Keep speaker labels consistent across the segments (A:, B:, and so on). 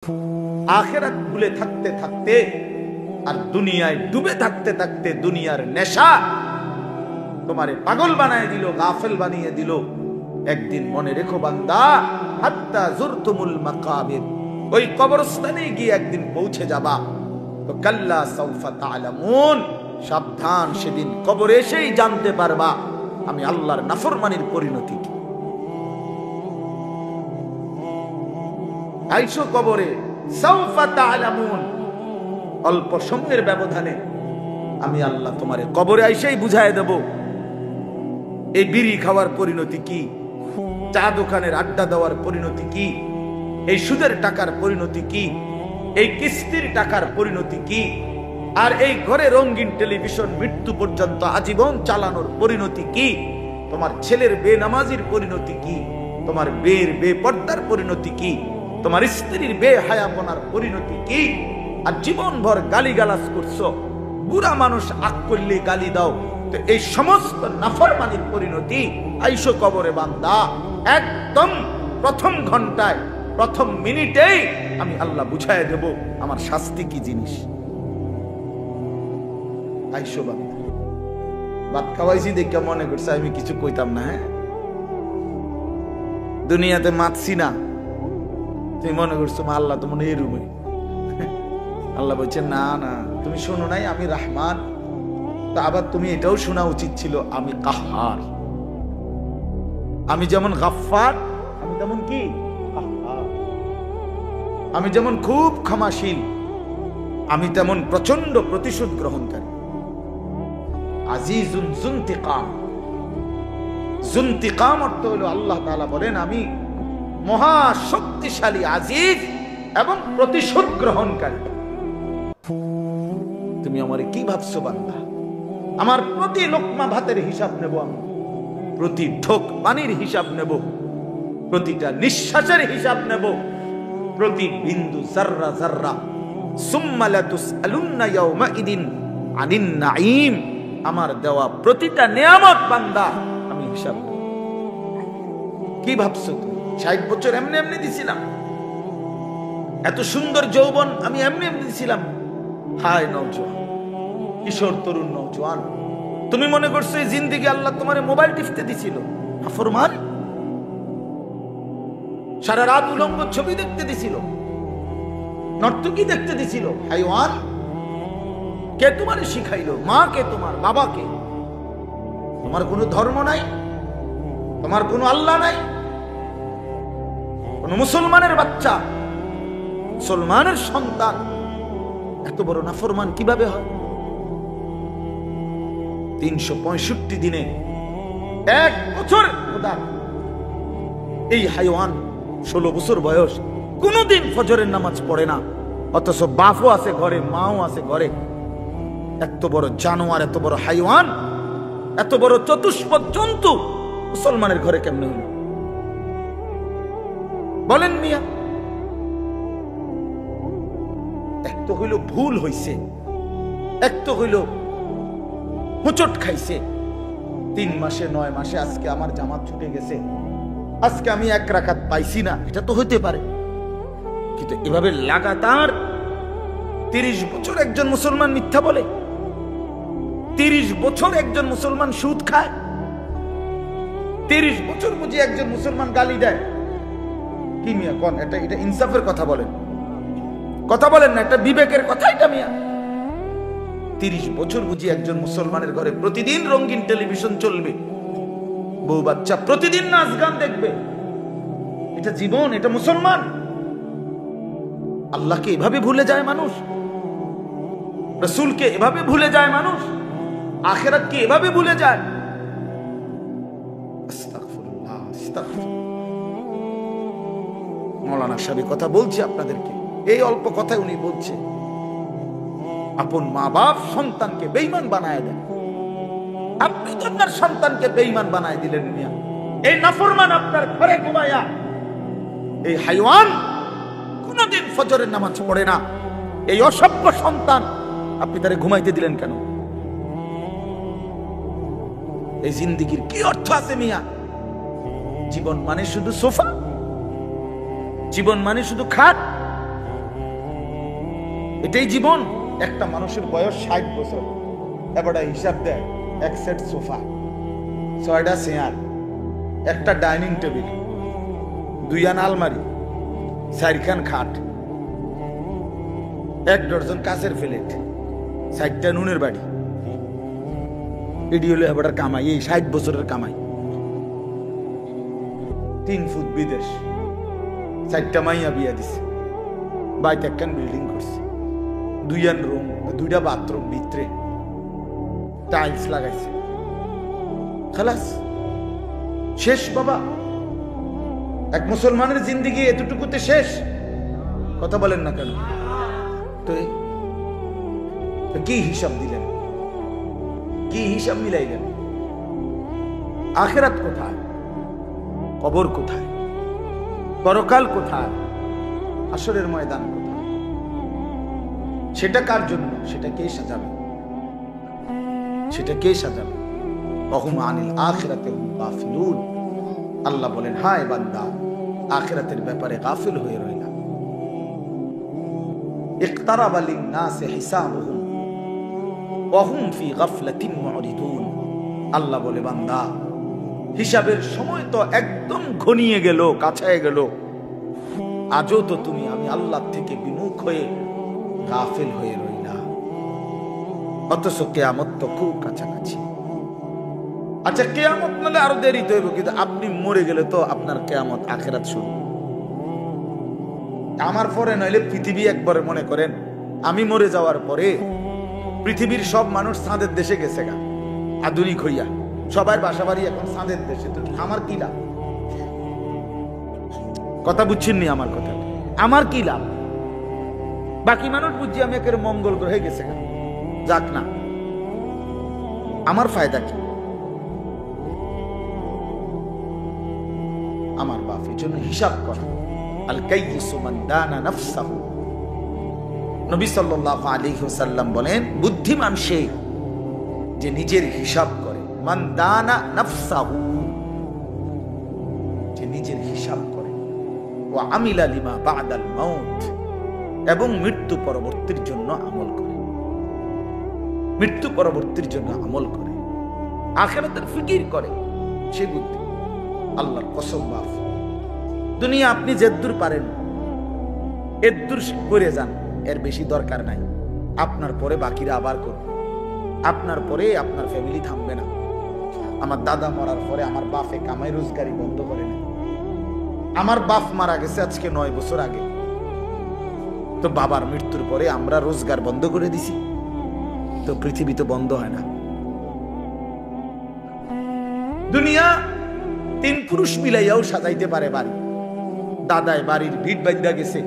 A: আখিরাত ভুলে থাকতে থাকতে আর দুনিয়ায় ডুবে থাকতে থাকতে দুনিয়ার নেশা তোমারে পাগল বানায় দিল, গাফেল বানিয়ে দিল। একদিন মনে রেখো বান্দা, হাত্তা যুরতুমুল মাকাবির, ওই কবরস্থানে গিয়ে একদিন পৌঁছে যাবা। তো কাল্লা সাউফা তা'লামুন, সাবধান, সেদিন কবরে এসেই জানতে পারবা আমি আল্লাহর নাফরমানির পরিণতি কি। আইসো কবরে, সাউফা তা'লামুন, অল্প সময়ের ব্যবধানে আমি আল্লাহ তোমারে কবরে আইসেই বুঝায় দেব এই বিড়ি খাওয়ার পরিণতি কি, চা দোকানের আড্ডা দেওয়ার পরিণতি কি, এই সুদের টাকার পরিণতি কি, এই কিস্তির টাকার পরিণতি কি, আর এই ঘরে রঙিন টেলিভিশন মৃত্যু পর্যন্ত আজীবন চালানোর পরিণতি কি, তোমার ছেলের বেনামাজির পরিণতি কি, তোমার বের বেপর্দার পরিণতি কি, তোমার স্ত্রীর বেহায়াপনার পরিণতি কি। আর জীবনভর গালিগালাজ করছো, বুড়া মানুষ আগ করলে গালি দাও, তো এই সমস্ত নাফরমানির পরিণতি আইসো কবরে বান্দা। একদম প্রথম ঘন্টায়, প্রথম মিনিটেই আমি আল্লাহ বুঝায় দেব আমার শাস্তি কি জিনিস। আইসো বান্দা, ভাত খাওয়াইছি দেখে মনে করছে আমি কিছু কইতাম না। হ্যাঁ, দুনিয়াতে মাতছি না, তুমি মনে করছো আল্লাহ তো মনে এরুমে। আল্লাহ বলছে না না, তুমি শোনো নাই আমি রহমান। তা আবার তুমি এটাও শোনা উচিত ছিল আমি কাহ্হার। আমি যেমন গাফফার, আমি তেমন কি কাহ্হার। আমি যেমন খুব ক্ষমাশীল, আমি তেমন প্রচন্ড প্রতিশোধ গ্রহণকারী। আজিজুন যুনতিকাম, যুনতিকাম অর্থ হলো আল্লাহ তাআলা বলেন আমি মহা শক্তিশালী, আজিজ এবং প্রতিশোধ গ্রহণকারী। তুমি আমারে কি ভাবছো বান্দা? আমার প্রতি লোকমা ভাতের হিসাব নেব আমি, প্রতি ঢোক পানির হিসাব নেব, প্রতিটা নিঃশ্বাসের হিসাব নেব, প্রতি বিন্দু জাররা জাররা। সুম্মা লাতুসআলুন্না ইয়াওমাইদিন আনিন নাঈম, আমার দেওয়া প্রতিটা নিয়ামত বান্দা আমি হিসাব নেব। কি ভাবছো তুমি 60 বছর এমনি এমনি দিছিলাম? এত সুন্দর যৌবন আমি এমনি এমনি দিছিলাম? হায় নওজোয়ান, কিশোর তরুণ নওজোয়ান, তুমি মনে করছো এই জিন্দেগি আল্লাহ তোমারে মোবাইল টিপতে দিছিল? নাফরমান, সারা রাত উলঙ্গ ছবি দেখতে দিছিল, নর্তকী দেখতে দিছিল? হাইওয়ান, কে তোমারে শিখাইলো? মা কে তোমার? বাবা কে? তোমার কোনো ধর্ম নাই, তোমার কোনো আল্লাহ নাই, কোন মুসলমানের বাচ্চা, মুসলমানের সন্তান এত বড় নাফরমান কিভাবে হয়? 365 দিনে 1 বছর খোদা, এই হাইওয়ান 16 বছর বয়স, কোনদিন ফজরের নামাজ পড়ে না, অথচ বাপও আছে ঘরে, মাও আছে ঘরে। এত বড় জানোয়ার, এত বড় হাইওয়ান, এত বড় চতুষ্পদ জন্তু মুসলমানের ঘরে কেমনে হইল বলেন মিয়া? এক তো হইল ভুল হইছে, এক তো হইল হুচট খাইছে। 3 মাসে 9 মাসে আজকে আমার জামাত ছুটে গেছে, আজকে আমি 1 রাকাত পাইছি না, এটা তো হইতে পারে। কিন্তু এভাবে লাগাতার 30 বছর একজন মুসলমান মিথ্যা বলে, 30 বছর একজন মুসলমান সুদ খায়, 30 বছর বুঝি একজন মুসলমান গালি দেয়। কি মিয়া কোন? এটা ইনসাফের কথা বলেন, কথা বলেন না, এটা বিবেকের কথা এটা মিয়া? 30 বছর বুঝি একজন মুসলমানের ঘরে প্রতিদিন রঙিন টেলিভিশন চলবে, বউ বাচ্চা প্রতিদিন নাচ গান দেখবে, এটা জীবন? এটা মুসলমান? আল্লাহকে এভাবে ভুলে যায় মানুষ, রাসূলকে এভাবে ভুলে যায় মানুষ, আখিরাতকে এভাবে ভুলে যায়। আস্তাগফিরুল্লাহ, আস্তাগফিরুল্লাহ। মৌলানা সাহেব কথা বলছি আপনাদেরকে, এই অল্প কথায় উনি বলছে আপন মা বাপ সন্তানকে বেঈমান বানায় দেন। আপনি তো আপনার সন্তানকে বেঈমান বানায় দিলেন মিয়া। এই নাফরমান আপনার ঘরে ঘুমায়া, এই হাইওয়ান কোনদিন ফজরের নামাজ পড়ে না, এই অসভ্য সন্তান আপনি তারে ঘুমাইতে দিলেন কেন? এই জিন্দেগির কি অর্থ আছে মিয়া? জীবন মানে শুধু সোফা, জীবন মানে শুধু খাট, এটাই জীবন? একটা মানুষের বয়স 60 বছর, এবার হিসাব দেয়, এক সেট সোফা, 6টা চেয়ার, একটা ডাইনিং টেবিল, 2 আলমারি, 4খান খাট, 1 ডজন কাঁচের প্লেট, 60টা নুনের বাড়ি। এটি হলো এবার কামাই, এই 60 বছরের কামাই। 3 ফুট বিদেশ, 4টা মাইয়া বিয়া দিছে, বাইতে একখান বিল্ডিং করছে, 2 রুম, 2টা বাথরুম, ভিতরে টাইলস লাগাইছে, খালাস, শেষ বাবা। এক মুসলমানের জিন্দেগি এতটুকুতে শেষ? কথা বলেন না কেন? তো কি হিসাব দিলেন, কি হিসাব মিলাইলেন? আখিরাত কোথায়? কবর কোথায়? পরকাল কোথায়? হাসরের ময়দান কোথায়? সেটা কার জন্য? সেটা কে সাজাবে? সেটা কে সাজাবে? ওয়াহুম আনিল আখিরাতি হুম গাফিলুন। আল্লাহ বলেন, হায় বান্দা, আখিরাতের ব্যাপারে গাফিল হয়ে রইলা। ইকতারাবা লিন-নাসি হিসাবুহুম ওয়া হুম ফি গাফলাতিন মুরিদুন। আল্লাহ বলে, বান্দা, হিসাবের সময় তো একদম ঘনিয়ে গেল, কাছে গেল, আজও তো তুমি আমি আল্লাহ থেকে বিমুখ হয়ে গাফিল হয়ে রইলা। অথচ কিয়ামত তো খুব কাছাকাছি। আচ্ছা, কিয়ামত মানে আরো দেরিতে হইব, কিন্তু আপনি মরে গেলে তো আপনার কিয়ামত, আখিরাত শুরু। আমার পরে নইলে পৃথিবী একবারে, মনে করেন আমি মরে যাওয়ার পরে পৃথিবীর সব মানুষ চাঁদের দেশে গেছে গা, আধুনিক হইয়া, সবার বাসা বাড়ি এখন চাঁদের দেশে, তো আমার কি লাভ? কথা বুঝছেননি আমার কথা? আমার কি লাভ? বাকি মানুষ বুঝছি আমি একের মঙ্গল গ্রহে গেছে গা, যাক না, আমার ফায়দা কি? আমার বাপের জন্য হিসাব করা। আল কাইয়িসু মান দানা নাফসাহু। নবী সাল্লাল্লাহু আলাইহি ওয়াসাল্লাম বলেন, বুদ্ধিমান সে যে নিজের হিসাব করে। মান দানা নাফসাহু, যে নিজের হিসাব করে। ওয়া আমিলা লিমা বাদাল মাউত, এবং মৃত্যু পরবর্তীর জন্য আমল করে। মৃত্যু পরবর্তীর জন্য আমল করে, আখিরাতের ফিকির করে, সে বুদ্ধি। আল্লাহর কসম, বাপ, দুনিয়া আপনি যেদূর পারেন এদূর করে যান, এর বেশি দরকার নাই। আপনার পরে বাকিরা আবার করবে, আপনার পরে আপনার ফ্যামিলি থামবে না। আমার দাদা মরার পরে আমার বাপে কামাই রোজগারি বন্ধ করে না। আমার বাপ মারা গেছে আজকে 9 বছর আগে, তো বাবার মৃত্যুর পরে আমরা রোজগার বন্ধ করে দিছি, তো পৃথিবী তো বন্ধ হয় না। দুনিয়া 3 পুরুষ মিলাইয়াও সাজাইতে পারে বাড়ি। দাদায় বাড়ির ভিট বাঁধা গেছে,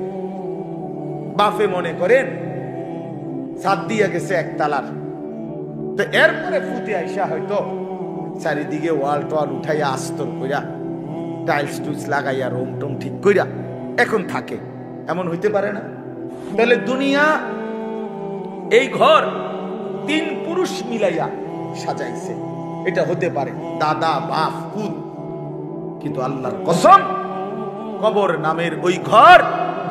A: বাপে মনে করেন ছাদ দিয়া গেছে 1 তালার, তো এরপরে ফুটে আইসা হয়তো চারিদিকে ওয়াল টোয়াল উঠাইয়া আস্তর কইরা টাইলস টুইলস লাগাইয়া রুম টুম ঠিক কইরা এখন থাকে। এমন হইতে পারে না? তাহলে দুনিয়া এই ঘর 3 পুরুষ মিলাইয়া সাজাইছে, এটা হতে পারে দাদা, বাপ, পুত। কিন্তু আল্লাহর কসম, কবর নামের ওই ঘর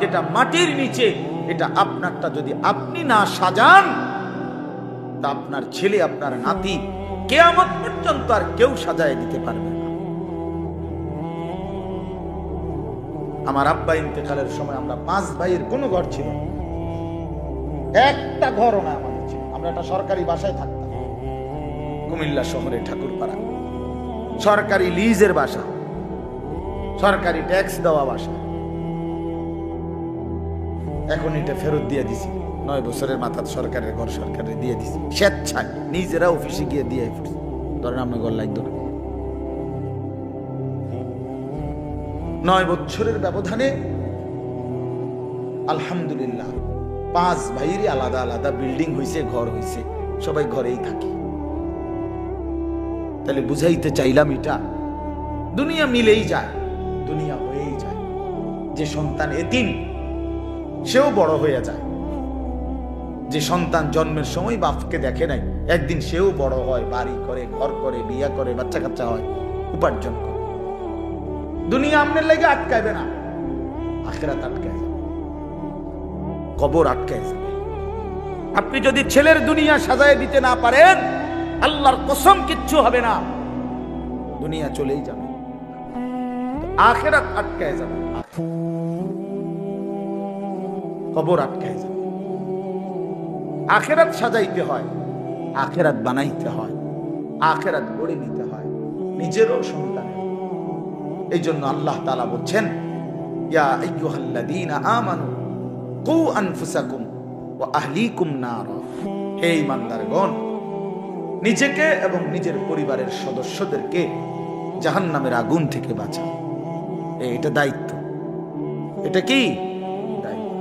A: যেটা মাটির নিচে, এটা আপনারটা যদি আপনি না সাজান, তা আপনার ছেলে, আপনার নাতি কিয়ামত পর্যন্ত আর কেউ সাজায় দিতে পারবে না। আমার আব্বা ইন্তেকালের সময় আমরা 5 ভাইয়ের কোনো ঘর ছিল না, একটা ঘরও না আমাদের ছিল। আমরা একটা সরকারি বাসায় থাকতাম, কুমিল্লা শহরে ঠাকুরপাড়া, সরকারি লিজের বাসা, সরকারি ট্যাক্স দেওয়া বাসা। এখন এটা ফেরত দিয়ে দিছি, 9 বছরের মাথায় সরকারের ঘর সরকারে দিয়ে দিছি, স্বেচ্ছায় নিজেরা অফিসে গিয়ে দিয়ে ফেলছি। ধরেন আপনার ঘর লাগতো না। 9 বছরের ব্যবধানে আলহামদুলিল্লাহ 5 ভাইয়েরই আলাদা আলাদা বিল্ডিং হয়েছে, ঘর হয়েছে, সবাই ঘরেই থাকি। তাহলে বুঝাইতে চাইলাম, এটা দুনিয়া মিলেই যায়, দুনিয়া হয়েই যায়। যে সন্তান এতিম, সেও বড় হয়ে যায়। যে সন্তান জন্মের সময় বাপকে দেখে নাই, একদিন সেও বড় হয়, বাড়ি করে, ঘর করে, বিয়া করে, বাচ্চা কাচ্চা হয়, উপার্জন করে। দুনিয়া আপনার লেগে আটকাইবে না, আখিরাত আটকায় যাবে, কবর আটকায় যাবে। আপনি যদি ছেলের দুনিয়া সাজায় দিতে না পারেন, আল্লাহর কসম কিচ্ছু হবে না, দুনিয়া চলেই যাবে, আখিরাত আটকায় যাবে, কবর আটকায় যাবে। আখিরাত সাজাইতে হয়, আখিরাত বানাইতে হয়, আখিরাত গড়ে নিতে হয় নিজেরও সন্তানের। এই জন্য আল্লাহ তাআলা বলছেন, ইয়া আইয়ুহাল্লাযীনা আমানু কু আনফুসাকুম ওয়া আহলিকুম নারা, হে ঈমানদারগণ, নিজেকে এবং নিজের পরিবারের সদস্যদেরকে জাহান্নামের আগুন থেকে বাঁচাও। এটা দায়িত্ব। এটা কি দায়িত্ব?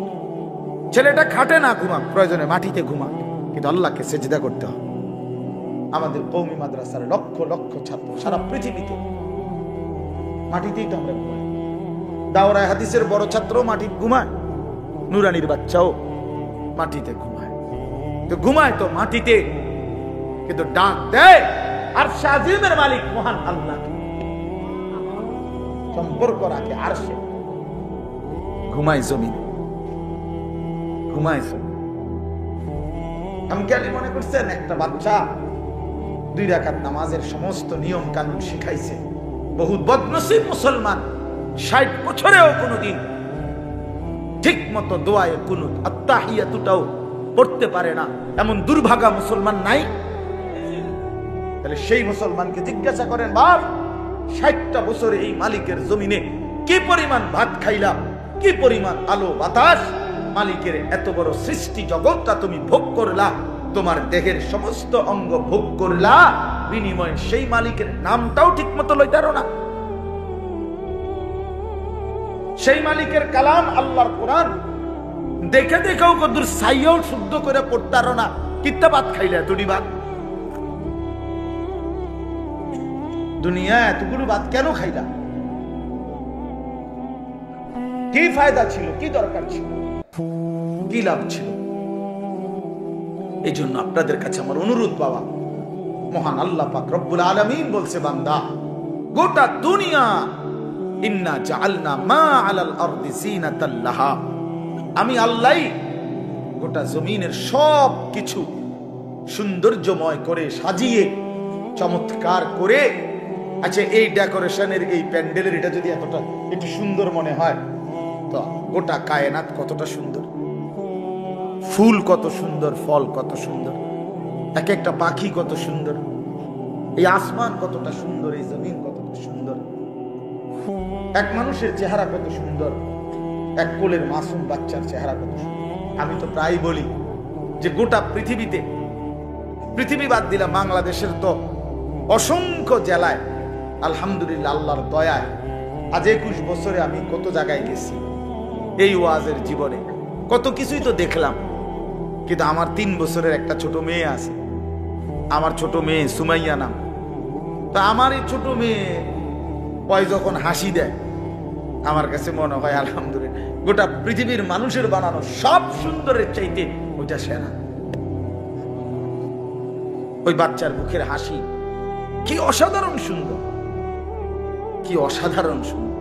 A: ছেলেটা খাটে না ঘুমাক, প্রয়োজনে মাটিতে ঘুমাক, কিন্তু আল্লাহকে সেজদা করতে হবে। আমাদের কওমি মাদ্রাসার লক্ষ লক্ষ ছাত্র সারা পৃথিবীতে মাটিতেই তো আমরা ঘুমাই। দাওরায়ে হাদিসের বড় ছাত্র মাটিতে ঘুমায়, নুরানির বাচ্চাও মাটিতে ঘুমায়। তো ঘুমায় তো মাটিতে, কিন্তু ডাক দেয় আরশে আজিমের মালিক মহান আল্লাহকে, সম্পর্ক রাখে আরশে, ঘুমায় জমিনে, ঘুমায় জমিনে। আমি কি মনে করছেন একটা বাচ্চা 2 রাকাত নামাজের সমস্ত নিয়ম কানুন শিখাইছে? বহুত বদনসিব মুসলমান 60 বছরেও কোনোদিন ঠিক মতো দোয়ায়ে কুনুত আত্তাহিয়াতুটাও পড়তে পারে না, এমন দুর্ভাগা মুসলমান নাই? তাহলে সেই মুসলমানকে জিজ্ঞাসা করেন, বাপ 60টা বছরে এই মালিকের জমিনে কি পরিমাণ ভাত খাইলা, কি পরিমাণ আলো বাতাস, মালিকের এত বড় সৃষ্টি জগৎটা তুমি ভোগ করলা, তোমার দেহের সমস্ত অঙ্গ ভোগ করলা, বিনিময়ে সেই মালিকের নামটাও ঠিক মতো লইতারো না। সেই মালিকের কালাম আল্লাহর কোরআন দেখে দেখেও কদুর সাইয়াও শুদ্ধ করে পড়তারো না, কিত্তা ভাত খাইলে এতটি ভাত? দুনিয়া এতগুলো ভাত কেন খাইলা? কি ফায়দা ছিল, কি দরকার ছিল, কি লাভ ছিল? এই জন্য আপনাদের কাছে আমার অনুরোধ, বাবা, মহান আল্লাহ পাক রব্বুল আলামিন বলছে, বান্দা, গোটা দুনিয়া ইন্না জাআলনা মা আলাল আরদি জিনাতাল লাহা, আমি আল্লাহ গোটা জমিনের সব কিছু সৌন্দর্যময় করে সাজিয়ে চমৎকার করে, আচ্ছা এই ডেকোরেশনের এই প্যান্ডেলের এটা যদি এতটা একটু সুন্দর মনে হয়, তো গোটা কায়নাত কতটা সুন্দর, ফুল কত সুন্দর, ফল কত সুন্দর, এক একটা পাখি কত সুন্দর, এই আসমান কতটা সুন্দর, এই জমিন কতটা সুন্দর, এক মানুষের চেহারা কত সুন্দর, এক কোলের মাসুম বাচ্চার চেহারা কত সুন্দর। আমি তো প্রায় বলি যে গোটা পৃথিবীতে, পৃথিবী বাদ দিলাম, বাংলাদেশের তো অসংখ্য জেলায় আলহামদুলিল্লাহ আল্লাহর দয়ায় আজ 21 বছরে আমি কত জায়গায় গেছি, এই ওয়াজের জীবনে কত কিছুই তো দেখলাম। কিন্তু আমার 3 বছরের একটা ছোট মেয়ে আছে, আমার ছোট মেয়ে সুমাইয়া নাম। তা আমার এই ছোট মেয়ে পয় যখন হাসি দেয়, আমার কাছে মনে হয় আলহামদুলিল্লাহ গোটা পৃথিবীর মানুষের বানানো সব সুন্দরের চাইতে ওইটা সেরা। ওই বাচ্চার মুখের হাসি কি অসাধারণ সুন্দর, কি অসাধারণ সুন্দর।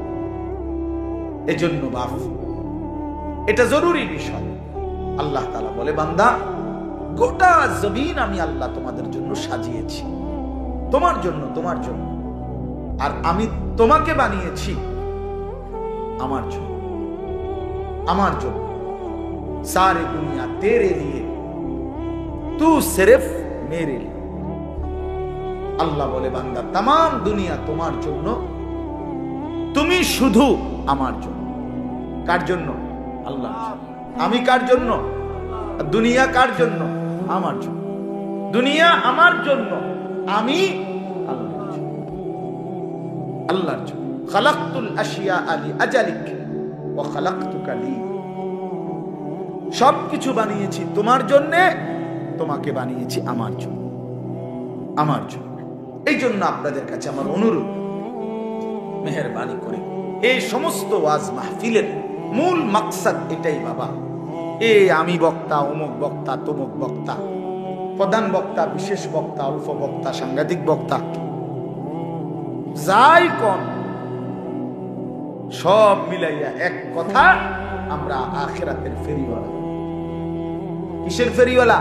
A: এজন্য বাপ, এটা জরুরি বিষয়। আল্লাহ তাআলা বলে, বান্দা, গোটা জমিন আমি আল্লাহ তোমাদের জন্য সাজিয়েছি, তোমার জন্য, তোমার জন্য। আর আমি তোমাকে বানিয়েছি আমার জন্য, আমার জন্য। সারে দুনিয়া তেরে লিয়ে, তু সিরফ মেরে লিয়ে। আল্লাহ বলে, বান্দা, তামাম দুনিয়া তোমার জন্য, তুমি শুধু আমার জন্য। কার জন্য? আল্লাহ। আমি কার জন্য? দুনিয়া কার জন্য? আমার জন্য। দুনিয়া আমার জন্য, আমি আল্লাহর জন্য। আল্লাহর জন্য। খালাকতুল আশিয়া আলি আজালিক ওয়া খালাকতুকা লি। সবকিছু বানিয়েছি তোমার জন্য, তোমাকে বানিয়েছি আমার জন্য, আমার জন্য। এই জন্য আপনাদের কাছে আমার অনুরোধ, মেহেরবানি করে এই সমস্ত ওয়াজ মাহফিলের মূল মাকসাদ এটাই বাবা। আমি বক্তা, অমুক বক্তা, তমুক বক্তা, প্রধান বক্তা, বিশেষ বক্তা, অল্প বক্তা, সাংঘাতিক বক্তা, যাই কোন সব মিলাইয়া এক কথা, আমরা আখিরাতের ফেরিওয়ালা। কিসের ফেরিওয়ালা?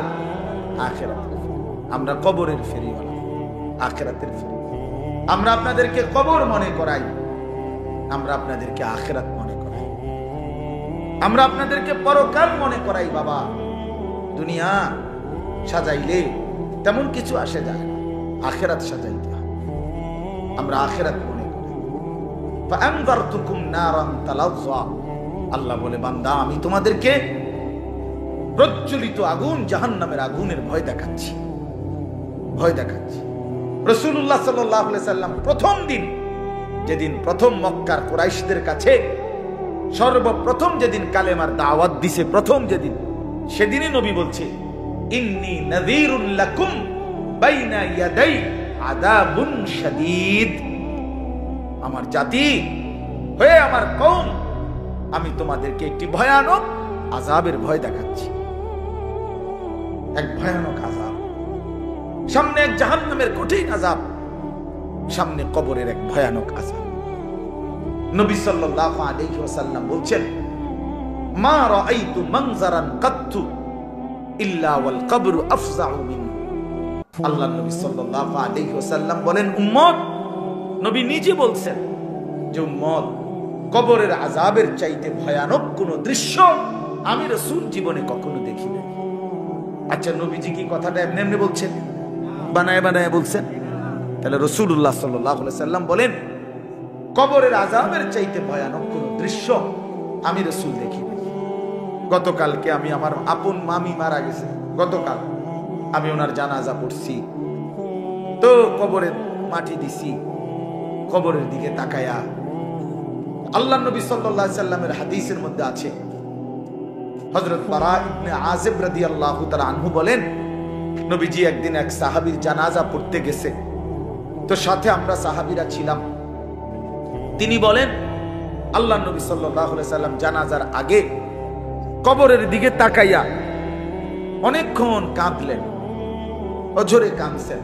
A: আখিরাতের। আমরা কবরের ফেরিওয়ালা, আখিরাতের ফেরি। আমরা আপনাদেরকে কবর মনে করাই, আমরা আপনাদেরকে আখিরাত মনে করাই, আমরা আপনাদেরকে পরকাল মনে করাই। বাবা, দুনিয়া সাজাইলে তেমন কিছু আসে যায় না, আখিরাত সাজাইতে হয়। আমরা আখিরাত মনে করি। ফাআনযারতুকুম নারান তালাযযা, আল্লাহ বলে বান্দা আমি তোমাদেরকে প্রজ্বলিত আগুন, জাহান্নামের আগুনের ভয় দেখাচ্ছি, ভয় দেখাচ্ছি। রাসূলুল্লাহ সাল্লাল্লাহু আলাইহি সাল্লাম প্রথম দিন, যেদিন প্রথম মক্কার কুরাইশদের কাছে সর্বপ্রথম যেদিন কালেমার দাওয়াত দিছে, প্রথম যেদিন, সেদিনই নবী বলছে ইন্নী নাযীরুল লাকুম বাইনা ইয়াদাই আযাবুন শাদীদ। আমার জাতি হয়ে আমার কওম, আমি তোমাদেরকে একটি ভয়ানক আযাবের ভয় দেখাচ্ছি। এক ভয়ানক আযাব, সামনে এক জাহান্নামের কঠিন আযাব, সামনে কবরের এক ভয়ানক আযাব। নবী সাল্লাল্লাহু আলাইহি ওয়াসাল্লাম বলছেন মা রাআইতু মানজারান কাত্তু ইল্লা ওয়াল কবরু আফযাউ মিন। আল্লাহ নবী সাল্লাল্লাহু আলাইহি ওয়াসাল্লাম বলেন, উম্মত, নবী নিজে বলছেন যে উম্মত, কবরের আযাবের চাইতে ভয়ানক কোন দৃশ্য আমি রাসূল জীবনে কখনো দেখি নাই। আচ্ছা, নবীজি কি কথাটা এমনি এমনি বলছেন, বানায় বানায় বলছেন? তাহলে রাসূলুল্লাহ সাল্লাল্লাহু আলাইহি ওয়াসাল্লাম বলেন কবরের আযাবের চাইতে ভয়ানক কোন দৃশ্য আমি রাসূল দেখি নাই। গতকালকে আমি, আমার আপন মামি মারা গেছে, গতকাল আমি ওনার জানাজা পড়ছি, তো কবরে মাটি দিছি, কবরের দিকে তাকায়া আল্লাহ নবী সাল্লাল্লাহু আলাইহি সাল্লামের হাদিসের মধ্যে আছে, হযরত বারা ইবনে আযিব রাদিয়াল্লাহু তাআলা আনহু বলেন, নবীজি একদিন এক সাহাবীর জানাজা পড়তে গেছে, তো সাথে আমরা সাহাবীরা ছিলাম। তিনি বলেন আল্লাহ নবী সাল্লাল্লাহু আলাইহি সাল্লাম জানাজার আগে কবরের দিকে তাকাইয়া অনেকক্ষণ কাঁদলেন, অঝরে কাঁদছেন।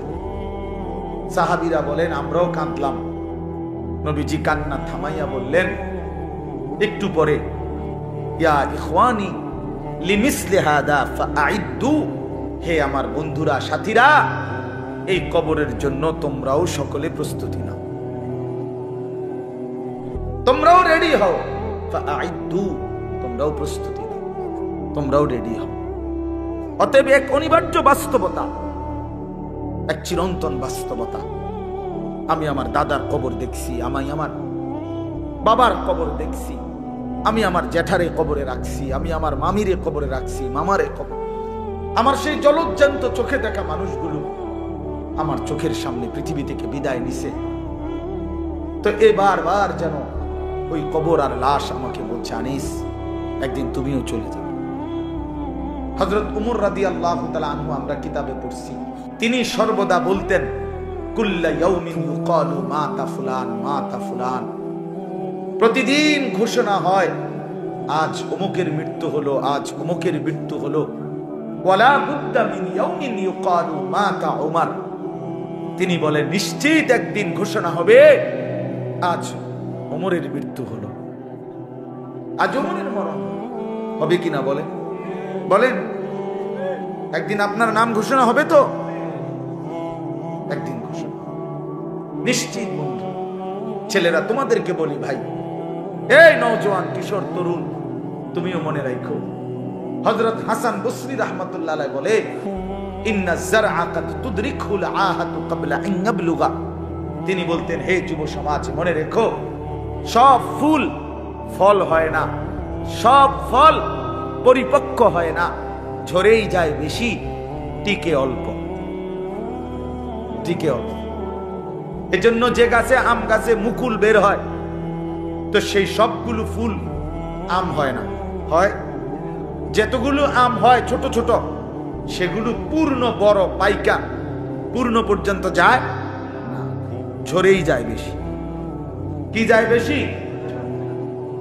A: সাহাবীরা বলেন আমরাও কাঁদলাম। নবীজি কান্না থামাইয়া বললেন একটু পরে, ইয়া ইখওয়ানি লিমিসলি হাদা ফাআইদ্দু, হে আমার বন্ধুরা, সাথীরা, এই কবরের জন্য তোমরাও সকলে প্রস্তুতি নাও, তোমরাও রেডি হও। ফাআইদ্দু, তোমরাও প্রস্তুতি নাও, তোমরাও রেডি হও। অতএব এক অনিবার্য বাস্তবতা, এক চিরন্তন বাস্তবতা। আমি আমার দাদার কবর দেখছি, আমি আমার বাবার কবর দেখছি, আমি আমার জ্যাঠারে কবরে রাখছি, আমি আমার মামিরে কবরে রাখছি, মামারে কবর। আমার সেই জলজ্জান্ত চোখে দেখা মানুষগুলো আমার চোখের সামনে পৃথিবী থেকে বিদায় নিছে। তো এবার বার যেন ওই কবর আর লাশ আমাকে বলছে, আনিস, একদিন তুমিও চলে যাবে। হযরত উমর রাদিয়াল্লাহু তাআলা আনহু, আমরা কিতাবে পড়ছি, তিনি সর্বদা বলতেন কুল্লা ইয়াউমিন ইউকালু মাতা ফুলান মাতা ফুলান। প্রতিদিন ঘোষণা হয় আজ অমুকের মৃত্যু হলো, আজ অমুকের মৃত্যু হলো। ওয়ালা বুদ্দা মিন ইয়াউমিন ইউকালু মাতা উমর। তিনি বলেন নিশ্চিত একদিন ঘোষণা হবে আজ ওমরের মৃত্যু হলো, আজ ওমরের মরণ হবে কিনা বলেন? বলেন একদিন আপনার নাম ঘোষণা হবে তো? একদিন ঘোষণা নিশ্চিত। বন্ধু, ছেলেরা, তোমাদেরকে বলি ভাই, এই নওজোয়ান কিশোর তরুণ, তুমিও মনে রাখো, হযরত হাসান বসরি রাহমাতুল্লাহ আলাইহি বলে ইন্না যারআ কাদ তুদরিকুল আহাতু ক্বাবলা আন ইয়াবলুগা। তিনি বলতেন, হে যুব সমাজ, মনে রেখো, সব ফুল ফল হয় না, সব ফল পরিপক্ক হয় না, ঝরেই যায় বেশি, টিকে অল্প, টিকে অল্প। এজন্য যে গাছে আম গাছে মুকুল বের হয়, তো সেই সবগুলো ফুল আম হয় না, হয় যেতগুলো আম হয় ছোট ছোট, সেগুলো পূর্ণ বড় পাইকা পূর্ণ পর্যন্ত যায় না, ঝরেই যায় বেশি। কি যায় বেশি?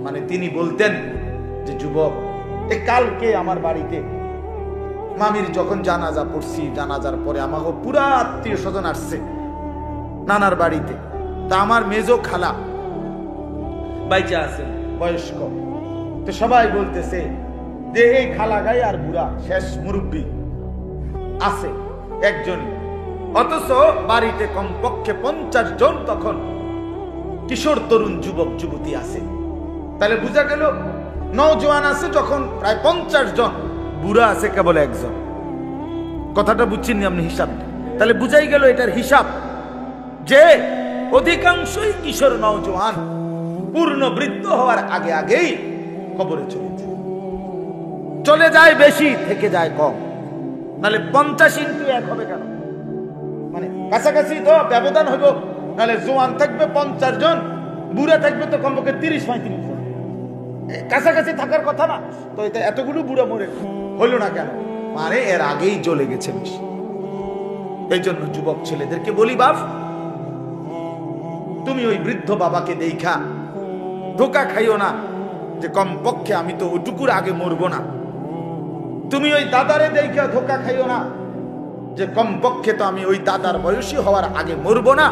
A: মানে তিনি বলতেন যে যুবক, কালকে আমার বাড়িতে মামির যখন জানাজা পড়ছি, জানাজার পরে আমাকে পুরা আত্মীয় স্বজন আসছে নানার বাড়িতে, তা আমার মেজো খালা বাইচা আছেন, বয়স্ক, তো সবাই বলতেছে যে এই খালা গায়ে আর বুড়া শেষ মুরব্বী আছে একজন, অথচ বাড়িতে কমপক্ষে 50 জন তখন কিশোর তরুণ যুবক যুবতী আছে। তাহলে বোঝা গেল নওজোয়ান আছে যখন প্রায় 50 জন, বুড়া আছে কেবল একজন। কথাটা বুঝছেন আপনি হিসাব? তাহলে বুঝাই গেল এটার হিসাব যে অধিকাংশই কিশোর নওজোয়ান পূর্ণ বৃদ্ধ হওয়ার আগে আগেই কবরে চলে যায় বেশি, থেকে যায় কম। নাহলে 50 into 1 হবে কেন? মানে কাছাকাছি তো ব্যবধান হইব। নাহলে জোয়ান থাকবে 50 জন, বুড়া থাকবে তো কমপক্ষে 30-35 জন, কাছাকাছি থাকার কথা না। তো এটা এতগুলো বুড়া মরে হলো না কেন? মানে এর আগেই চলে গেছে বেশি। এই জন্য যুবক ছেলেদেরকে বলি, বাপ তুমি ওই বৃদ্ধ বাবাকে দেখা ধোকা খাইও না যে কমপক্ষে আমি তো ওটুকুর আগে মরবো না। তুমি ওই দাদারে দেখা ধোকা খাইও না যে কমপক্ষে তো আমি ওই দাদার বয়সী হওয়ার আগে মরবো না।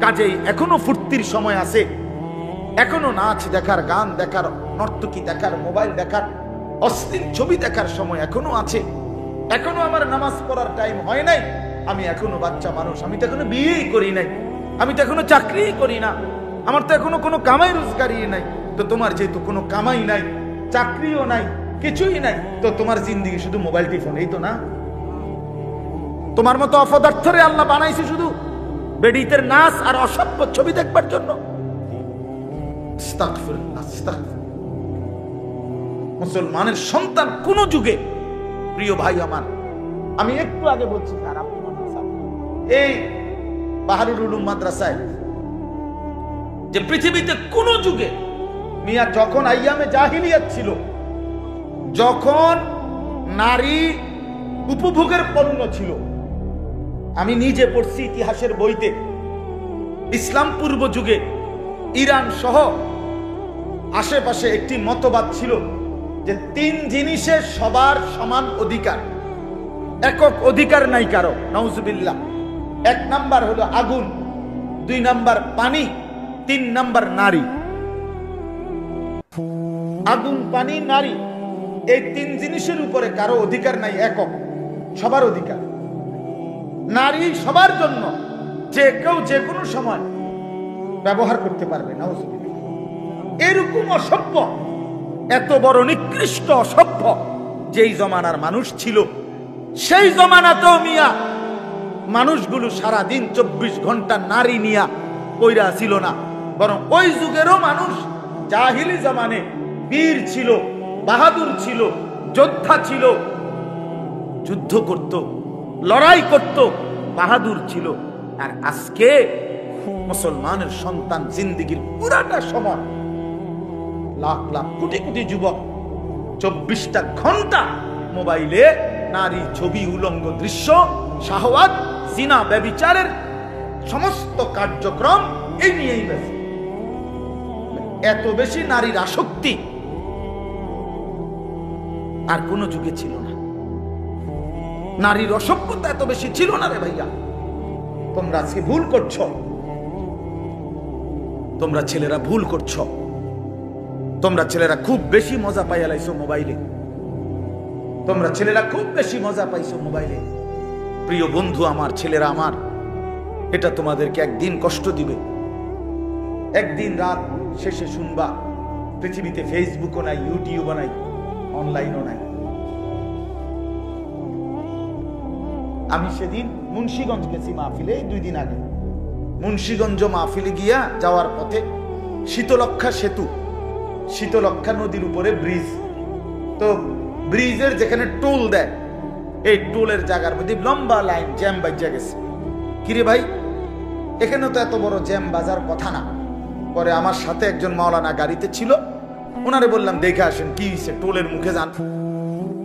A: কাজেই এখনো ফুর্তির সময় আছে, এখনো নাচ দেখার, গান দেখার, নর্তকী দেখার, মোবাইল দেখার, অশ্লীল ছবি দেখার সময় এখনো আছে। এখনো আমার নামাজ পড়ার টাইম হয় নাই। আমি এখনো বাচ্চা মানুষ, আমি তো এখনো বিয়েই করি নাই, আমি তো এখনো চাকরিই করি না, আমার তো এখনো কোনো কামাই রোজগারই নাই। তো তোমার যেহেতু কোনো কামাই নাই, চাকরিও নাই, কিছুই নাই, তো তোমার জিন্দেগি শুধু মোবাইল টিফোন, এই তো না? তোমার মতো অপদার্থরে আল্লাহ বানাইছে শুধু বেডিতের নাচ আর অসভ্য ছবি দেখবার জন্য। মুসলমানের সন্তান কোন যুগে, প্রিয় ভাই আমার, আমি একটু আগে বলছি এই বাহারুল উলুম মাদ্রাসায় যে পৃথিবীতে কোন যুগে মিয়া যখন আইয়ামে জাহিলিয়াত ছিল, যখন নারী উপভোগের পণ্য ছিল, আমি নিজে পড়ছি ইতিহাসের বইতে, ইসলাম পূর্ব যুগে ইরান সহ আশেপাশে একটি মতবাদ ছিল যে 3 জিনিসের সবার সমান অধিকার, একক অধিকার নাই কারো, নাউজুবিল্লাহ। 1 নাম্বার হলো আগুন, 2 নাম্বার পানি, 3 নাম্বার নারী। আগুন, পানি, নারী, এই 3 জিনিসের উপরে কারো অধিকার নাই, একক, সবার অধিকার। নারী সবার জন্য, যে কেউ যে কোনো সময় ব্যবহার করতে পারবে, নাউজুবিল্লাহ। এরকম অসভ্য, এত বড় নিকৃষ্ট অসভ্য যেই জমানার মানুষ ছিল, সেই জমানাতেও মিয়া মানুষগুলো সারাদিন 24 ঘন্টা নারী নিয়া কইরা ছিল না, বরং ওই যুগেরও মানুষ জাহিলি জামানে বীর ছিল, বাহাদুর ছিল, যোদ্ধা ছিল, যুদ্ধ করত, লড়াই করত, বাহাদুর ছিল। আর আজকে মুসলমানের সন্তান জিন্দেগির পুরাটা সময়, লাখ লাখ কোটি কোটি যুবক 24টা ঘন্টা মোবাইলে নারী ছবি, উলঙ্গ দৃশ্য, শাহওয়াত, জিনা, ব্যভিচারের সমস্ত কার্যক্রম এই নিয়েই ব্যস্ত। এত বেশি নারীর আসক্তি আর কোন যুগে ছিল না। নারীর অসভ্যতা এত বেশি ছিল না রে ভাইয়া। তোমরা আজকে ভুল করছো, তোমরা ছেলেরা ভুল করছো। তোমরা ছেলেরা খুব বেশি মজা পাইয়া লাইছো মোবাইলে, তোমরা ছেলেরা খুব বেশি মজা পাইছো মোবাইলে। প্রিয় বন্ধু আমার, ছেলেরা আমার, এটা তোমাদেরকে একদিন কষ্ট দিবে। একদিন রাত শেষে শুনবা পৃথিবীতে ফেসবুকও নাই, ইউটিউবও নাই, অনলাইনও নাই। আমি সেদিন মুন্সিগঞ্জ গেছি মাহফিলে, 2 দিন আগে। মুন্সিগঞ্জ মাহফিলে গিয়া যাওয়ার পথে শীতলক্ষা সেতু, শীতলক্ষা নদীর উপরে ব্রিজ, তো ব্রিজের যেখানে টোল দেয়, এই টোলের জায়গার মধ্যে লম্বা লাইন, জ্যাম বাজা গেছে। কিরে ভাই, এখানে তো এত বড় জ্যাম বাজার কথা না। পরে আমার সাথে একজন মাওলানা গাড়িতে ছিল, ওনারে বললাম দেখে আসেন কি হয়েছে, টোলের মুখে যান।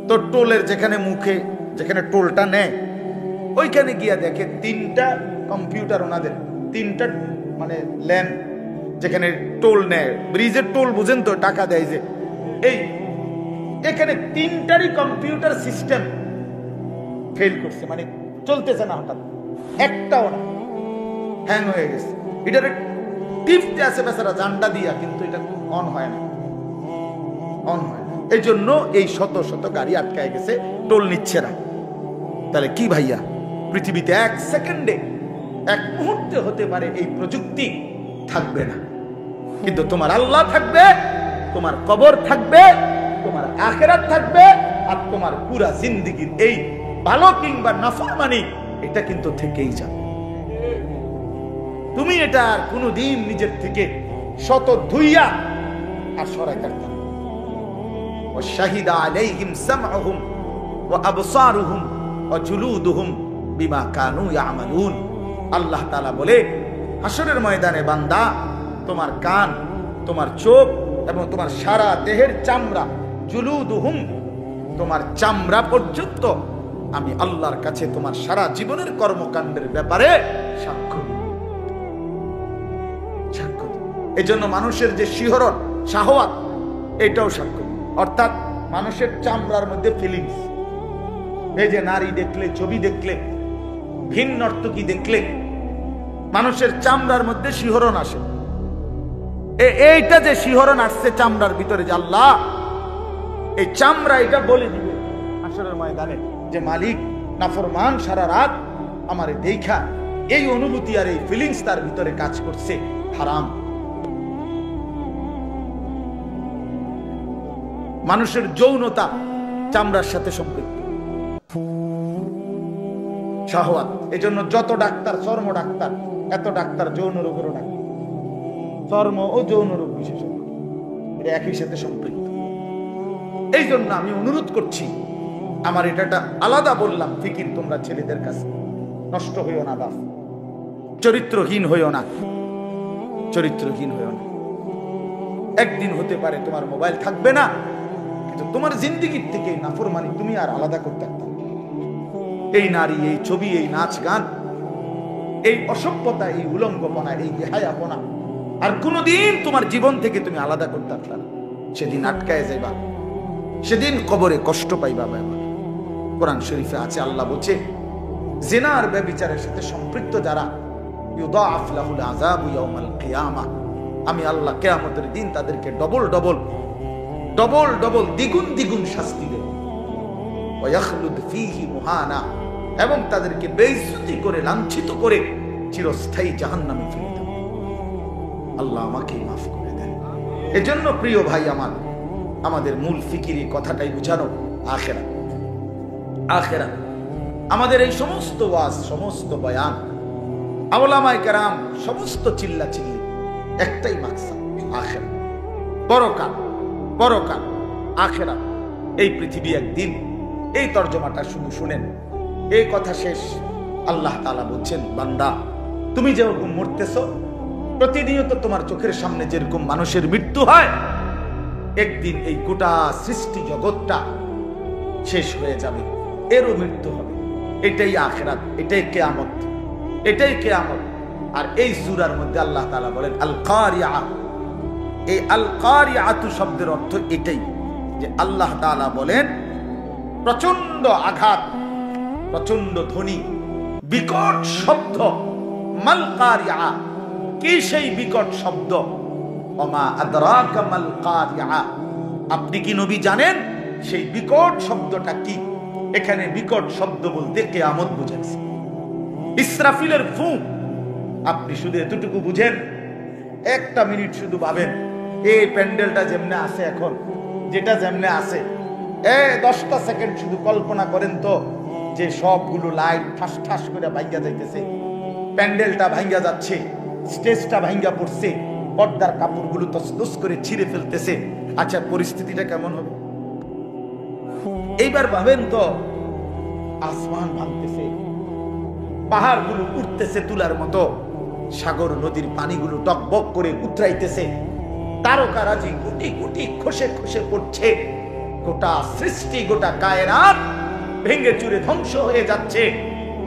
A: তো টোলের যেখানে মুখে, যেখানে টোলটা নেয়, ওইখানে গিয়া দেখে 3টা কম্পিউটার, ওনাদের 3টা মানে লেন যেখানে টোল নেয়, ব্রিজের টোল বুঝেন তো, টাকা দেয় যে, এই এখানে 3টারই কম্পিউটার সিস্টেম ফেল করছে, মানে চলতেছে না, হঠাৎ একটাও না, হ্যাং হয়ে গেছে। এটার টিপতে আছে বেচারা জানটা দিয়া, কিন্তু এটা অন হয় না, অন হয় না। এই জন্য এই শত শত গাড়ি আটকায় গেছে, টোল নিচ্ছে না। তাহলে কি ভাইয়া, পৃথিবীতে এক সেকেন্ডে, এক মুহূর্তে হতে পারে এই প্রযুক্তি থাকবে না, কিন্তু তোমার আল্লাহ থাকবে, তোমার কবর থাকবে, তোমার আখিরাত থাকবে, আর তোমার পুরা জিন্দেগীর এই ভালো কিংবা নাফরমানি এটা কিন্তু থেকেই যাবে। তুমি এটা আর কোনোদিন নিজের থেকে শত ধুইয়া আর সরাইতে পারবে না। শাহিদা আলাইহিম সামউহুম ওয়া আবসারুহুম ওয়া জুলুদুহুম বিমা কানু ইয়ামালুন। আল্লাহ তাআলা বলে, হাসরের ময়দানে বান্দা, তোমার কান, তোমার চোখ এবং তোমার সারা দেহের চামড়া, জুলুদুহুম, তোমার চামড়া পর্যন্ত আমি আল্লাহর কাছে তোমার সারা জীবনের কর্মকাণ্ডের ব্যাপারে সাক্ষ্য দিব। এই জন্য মানুষের যে শিহরণ, শাহওয়াত, এটাও সাক্ষ্য, অর্থাৎ মানুষের চামড়ার মধ্যে ফিলিংস। এই যে নারী দেখলে, ছবি দেখলে, ভিন্ন নর্তকী দেখলে মানুষের চামড়ার মধ্যে শিহরণ আসে। এইটা যে শিহরণ আসছে চামড়ার ভিতরে, যে আল্লাহ এই চামড়া এটা বলে দিবে হাসরের ময়দানে যে মালিক নাফরমান সারা রাত আমারে দেখা, এই অনুভূতি আর এই ফিলিংস তার ভিতরে কাজ করছে হারাম। মানুষের যৌনতা চামড়ার সাথে সম্পৃক্ত, শাহওয়াত। এই জন্য যত ডাক্তার, চর্ম ডাক্তার, এত ডাক্তার যৌন রোগেরও ডাক্তার, চর্ম ও যৌন রোগ বিশেষজ্ঞ, এটা একই সাথে সম্পৃক্ত। এই জন্য আমি অনুরোধ করছি, আমার এটা আলাদা বললাম ফিকির, তোমরা ছেলেদের কাছে নষ্ট হইও না বাপ, চরিত্রহীন হইও না, চরিত্রহীন হইও না। একদিন হতে পারে তোমার মোবাইল থাকবে না, কিন্তু তোমার জিন্দেগির থেকে নাফরমানি তুমি আর আলাদা করতে পারবে। এই নারী, এই ছবি, এই নাচ গান, এই অসভ্যতা, এই উলঙ্গপনা, এই বেহায়াপনা আর কোনোদিন তোমার জীবন থেকে তুমি আলাদা করতে পারবে না। সেদিন আটকায় যাইবা, সেদিন কবরে কষ্ট পাইবা। কোরআন শরীফে আছে, আল্লাহ বলছে, জিনা আর ব্যভিচারের সাথে সম্পৃক্ত যারা, ইউদাআফ লাহুল আযাবু ইয়াউমাল কিয়ামা, আমি আল্লাহ কিয়ামতের দিন তাদেরকে ডবল ডবল ডবল ডবল দ্বিগুণ দ্বিগুণ শাস্তি দেব। ওয়া ইয়াখলুদ ফীহি মুহানা, এবং তাদেরকে বেইজ্জতি করে, লাঞ্ছিত করে চিরস্থায়ী জাহান্নামে ফেলে দেব। আল্লাহ আমাকে মাফ করে দেন। এজন্য প্রিয় ভাই আমার, আমাদের মূল ফিকিরি কথাটাই বুঝানো আখিরাত। আখিরাত আমাদের এই সমস্ত ওয়াজ, সমস্ত বয়ান, উলামায়ে কেরাম সমস্ত চিল্লাচিল্লি, একটাই মাকসাদ, আখিরাত, পরকাল, পরকাল, আখিরাত। এই পৃথিবী একদিন, এই তর্জমাটা শুধু শুনেন, এই কথা শেষ। আল্লাহ তাআলা বলছেন, বান্দা তুমি যেরকম মরতেছো, প্রতিনিয়ত তোমার চোখের সামনে যেরকম মানুষের মৃত্যু হয়, একদিন এই গোটা সৃষ্টি জগৎটা শেষ হয়ে যাবে, এরও মৃত্যু হবে। এটাই আখিরাত, এটাই কিয়ামত, এটাই কিয়ামত। আর এই সূরার মধ্যে আল্লাহ তাআলা বলেন আল কারিয়া। এই আল কারিয়াতু শব্দের অর্থ এটাই, যে আল্লাহ তাআলা বলেন প্রচন্ড আঘাত, প্রচন্ড ধ্বনি, বিকট শব্দ। মাল কারিয়া, কি সেই বিকট শব্দ? ওমা আদরাকা মাল কারিয়া, আপনি কি নবী জানেন সেই বিকট শব্দটা কি? এখানে বিকট শব্দ বলতে কিয়ামত বোঝাচ্ছে, ইসরাফিলের ফুঁক। আপনি শুধু এতটুকু বুঝেন, একটা মিনিট শুধু ভাবেন, এই প্যান্ডেলটা যেমনে আছে এখন, যেটা যেমনে আছে, 10টা সেকেন্ড শুধু কল্পনা করেন তো, যে সবগুলো লাইট ঠাস ঠাস করে ভাঙ্গা যাইতেছে, প্যান্ডেলটা ভাঙ্গা যাচ্ছে, স্টেজটা ভাঙ্গা পড়ছে, পর্দার কাপড়গুলো তসতস করে ছিঁড়ে ফেলতেছে। আচ্ছা, পরিস্থিতিটা কেমন হবে? এইবার ভাবেন তো, আসমান ভাঙতেছে, পাহাড়গুলো উঠতেছে তুলার মতো, সাগর নদীর পানিগুলো টকবক করে উতরাইতেছে, তারকারাজি কোটি কোটি খসে খসে পড়ছে, গোটা সৃষ্টি, গোটা কায়নাত ভেঙে চুরে ধ্বংস হয়ে যাচ্ছে।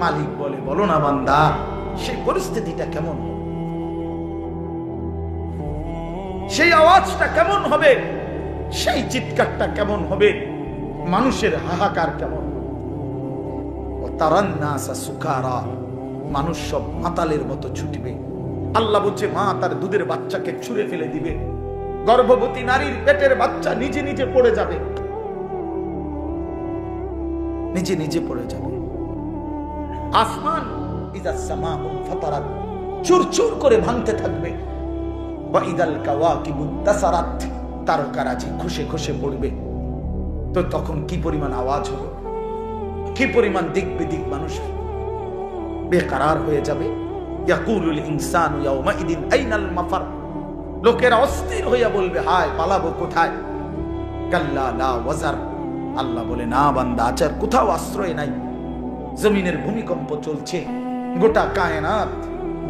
A: মালিক বলে, বলো না বান্দা, সেই পরিস্থিতিটা কেমন, সেই আওয়াজটা কেমন হবে, সেই চিৎকারটা কেমন হবে, মানুষের হাহাকার কেমন? তারান্নাসা সুকারা, মানুষ সব মাতালের মতো ছুটবে। আল্লাহ বলছে, মা তার দুধের বাচ্চাকে ছুঁড়ে ফেলে দিবে, গর্ভবতী নারীর পেটের বাচ্চা নিজে নিজে পড়ে যাবে, নিজে নিজে পড়ে যাবে। আসমান ইযা সামাউ ফাতারাত, চুরচুর করে ভাঙতে থাকবে। ওয়া ইদাল কাওয়াকিবু তাসারাত, তারকারাজি খসে খসে পড়বে। তো তখন কি পরিমাণ আওয়াজ হবে, কি পরিমাণ দিক বিদিক মানুষ বেকারার হয়ে যাবে। ইয়াকুলুল ইনসানু ইয়াউমাইদিন আইনাল মাফার, লোকেরা অস্থির হইয়া বলবে হায় পালাবো কোথায়। কাল্লা লা ওয়াজার, আল্লাহ বলে না বান্দা, আচার কোথাও আশ্রয় নাই। জমিনের ভূমিকম্প চলছে, গোটা কায়নাত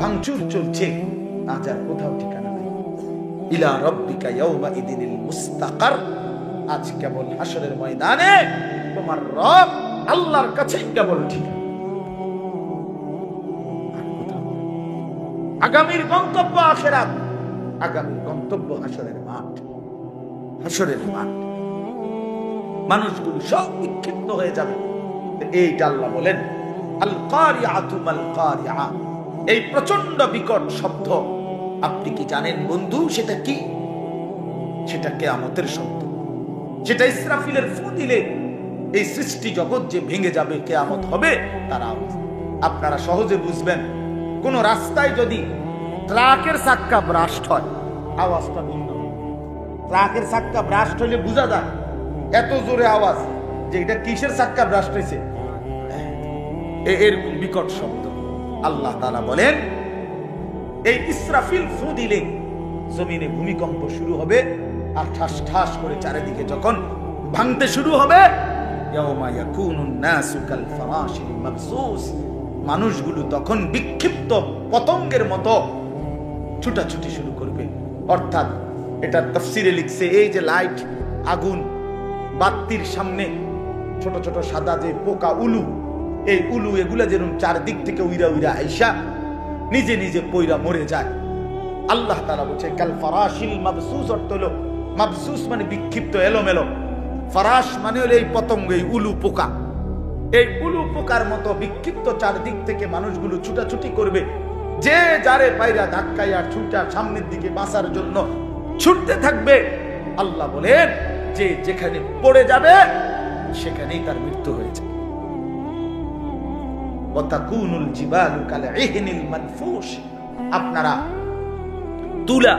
A: ভাঙচুর চলছে, আচার কোথাও ঠিকানা নাই। ইলা রাব্বিকা ইয়াউমাইদিনিল মুস্তাকার, আজ কেবল হাসরের ময়দানে তোমার রব আল্লাহর কাছেই কেবল ঠিকানা। আগামীর গন্তব্য আখিরাত, আগামীর গন্তব্য হাসরের মাঠ। হাসরের মাঠ, মানুষগুলো সব বিক্ষিপ্ত হয়ে যাবে। এইটা আল্লাহ বলেন আল কারিআতু মাল কারিআ, এই প্রচন্ড বিকট শব্দ আপনি কি জানেন বন্ধু সেটা কি? সেটা কিয়ামতের শব্দ। সেটা ইসরাফিলের ফু দিলে এই সৃষ্টি জগৎ যে ভেঙে যাবে, কিয়ামত হবে, তার আওয়াজ আপনারা সহজে বুঝবেন। কোন রাস্তায় যদি ট্রাকের চাক্কা ব্রাস্ট হয়, আওয়াজটা ভিন্ন। ট্রাকের চাক্কা ব্রাস্ট হলে বোঝা যায় এত জোরে আওয়াজ যে এটা কিসের চাক্কা ব্রাস্ট হয়েছে, এরকম বিকট শব্দ। আল্লাহ তাআলা বলেন এই ইসরাফিল ফু দিলে জমিনে ভূমিকম্প শুরু হবে, আর ঠাস ঠাস করে চারিদিকে যখন ভাঙতে শুরু হবে, ইয়াউমা ইয়াকুনুন নাসু কাল ফারাশিল মাবসুস, মানুষগুলো তখন বিক্ষিপ্ত পতঙ্গের মতো ছুটাছুটি শুরু করবে। অর্থাৎ এটা তাফসিরে লিখছে, এই যে লাইট, আগুন, বাতির সামনে ছোট ছোট সাদা যে পোকা উলু, এই উলু এগুলা যেরকম চারদিক থেকে উইরা উইরা আইসা নিজে নিজে পয়রা মরে যায়। আল্লাহ তাআলা বলছে কাল ফারাশিল মাবসুস, অর্থ হলো মাবসুস মানে বিক্ষিপ্ত, এলোমেলো। ফারাশ মানে হলো এই পতঙ্গ, এই উলু পোকা। এই উলু পোকার মতো বিক্ষিপ্ত চারদিক থেকে মানুষগুলো ছুটাছুটি করবে, যে যারে পায়রা ধাক্কায় আর ছুটা সামনের দিকে বাঁচার জন্য ছুটতে থাকবে। আল্লাহ বলেন যে যেখানে পড়ে যাবে সেখানেই তার মৃত্যু হয়েছে। ওয়াতাকুনুল জিবালু কালইহনিল মানফুশ, আপনারা তুলা,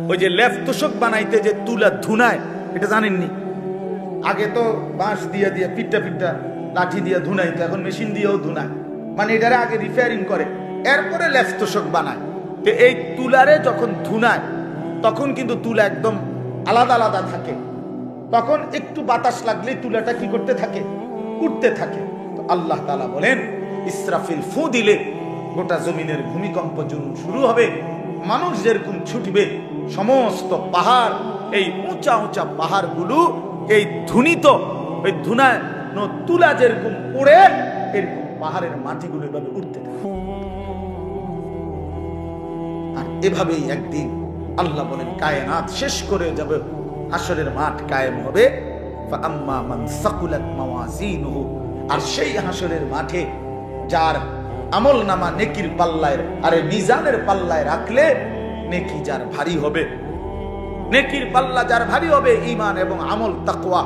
A: ওই যে লেফ তোষক বানাইতে যে তুলা ধুনায়, এটা জানেননি? আগে তো বাঁশ দিয়ে দিয়ে পিটটা পিটটা লাঠি দিয়ে ধুনাইতো, এখন মেশিন দিয়েও ধুনায়। মানে এটারে আগে রিপেয়ারিং করে, এরপরে লেফ তোষক বানায়। তো এই তুলারে যখন ধুনায় তখন কিন্তু তুলা একদম আলাদা আলাদা থাকে, তখন একটু বাতাস লাগলে তুলাটা কি করতে থাকে, উঠতে থাকে। তো আল্লাহ তাআলা বলেন ইসরাফিল ফু দিলে গোটা জমিনের ভূমিকম্প যখন শুরু হবে, মানুষ যেরকম ছুটবে, সমস্ত পাহাড়, এই উঁচা উঁচা পাহাড়গুলো এই ধুনিত ওই ধুনায় তুলা যেরকম উড়ে, এরকম পাহাড়ের মাটিগুলো এভাবে উঠতে থাকে। আর এভাবেই একদিন আল্লাহ বলেন কায়নাত শেষ করে যাবে, হাসরের মাঠ কায়েম হবে। ফাআম্মা মান সাকুলাত মাওয়াজিনুহু, আর সেই হাসরের মাঠে যার আমল নামা নেকির পাল্লায়, আরে মিজানের পাল্লায় রাখলে নেকি যার ভারী হবে, নেকির পাল্লা যার ভারী হবে ঈমান এবং আমল তাকওয়া,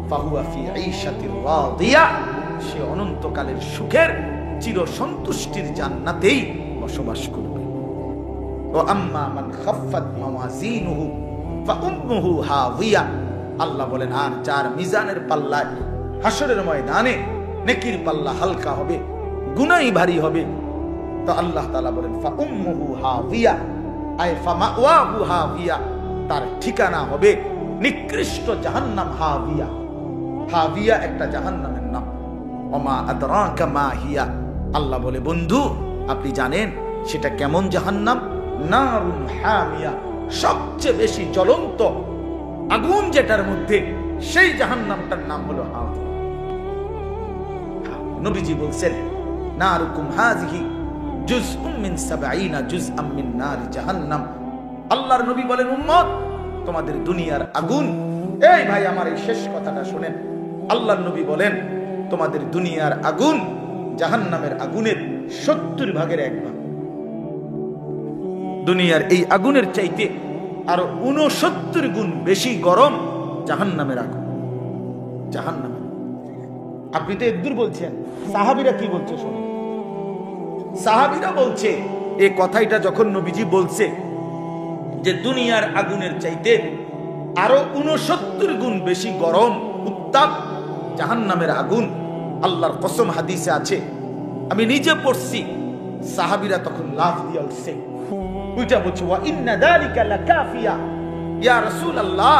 A: ফাহুয়া ফি ঈশাতির রাদিয়া, সে অনন্তকালের সুখের চির সন্তুষ্টির জান্নাতেই বসবাস করবে। ওয়া আম্মা মান খাফফাত মাওয়াজিনুহু ফাউম্মুহু হাওয়িয়া, আল্লাহ বলেন আর যার মিজানের পাল্লায় হাসরের ময়দানে নেকির পাল্লা হালকা হবে, গুনাহ ভারী হবে, তো আল্লাহ তাআলা বলেন ফাউম্মুহু হাওয়িয়া, আই ফামাওয়াহু হাওয়িয়া, তার ঠিকানা হবে নিকৃষ্ট জাহান্নাম। হাওয়িয়া, হাওয়িয়া একটা জাহান্নামের নাম। ওমা আদরাকা মা হিয়া, আল্লাহ বলে বন্ধু আপনি জানেন সেটা কেমন জাহান্নাম? নারুন হামিয়া, সবচেয়ে বেশি জ্বলন্ত আগুন যেটার মধ্যে, সেই জাহান্নামটার নাম হলো হাওয়িয়া। নবীজি বলছেন নারুকুম হাযিহি জুজউম মিন ৭০ জুজআম মিন নারি জাহান্নাম। আল্লাহর নবী বলেন উম্মত তোমাদের দুনিয়ার আগুন, এই ভাই আমার এই শেষ কথাটা শুনেন, আল্লাহর নবী বলেন তোমাদের দুনিয়ার আগুন জাহান্নামের আগুনের ৭০ ভাগের ১ ভাগ। দুনিয়ার এই আগুনের চাইতে আরো 69 গুণ বেশি গরম জাহান্নামের আগুন। জাহান্নামে আপনি তো একদূর বলছেন, সাহাবীরা কি বলছে শুনুন। সাহাবীরা বলছে এই কথাটা যখন নবীজি বলছে যে দুনিয়ার আগুনের চাইতে আরো 69 গুণ বেশি গরম উত্তাপ জাহান্নামের আগুন, আল্লাহর কসম হাদিসে আছে, আমি নিজে পড়ছি। সাহাবীরা তখন লাফ দিয়ে উঠছে, ওইটা বলছে ওয়া ইন্না যালিকা লাকাফিয়া ইয়া রাসূলুল্লাহ,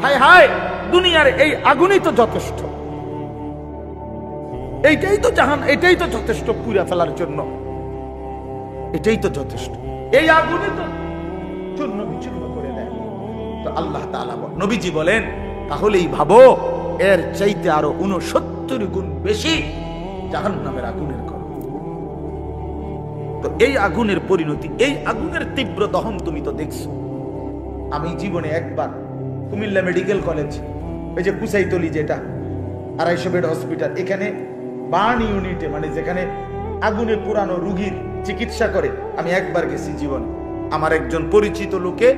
A: হায় হায় দুনিয়ার এই আগুনই তো যথেষ্ট, এইটাই তো যথেষ্ট পুড়ে ফেলার জন্য, এটাই তো যথেষ্ট, এই আগুনই তো চূর্ণ বিচূর্ণ করে দেয়। তো আল্লাহ তাআলা নবীজি বলেন তাহলেই ভাবো এর চাইতে আরো 69 গুণ বেশি জাহান্নামের আগুনের গরম। তো এই আগুনের পরিণতি, এই আগুনের তীব্র দহন তুমি তো দেখছো। আমি জীবনে একবার কুমিল্লা মেডিকেল কলেজ, ওই যে কুসাইতলি যেটা 250 বেড হসপিটাল, এখানে বার্ন ইউনিটে, মানে যেখানে আগুনে পুরানো রোগীর চিকিৎসা করে, আমি একবার গেছি জীবনে। আমার একজন পরিচিত লোকে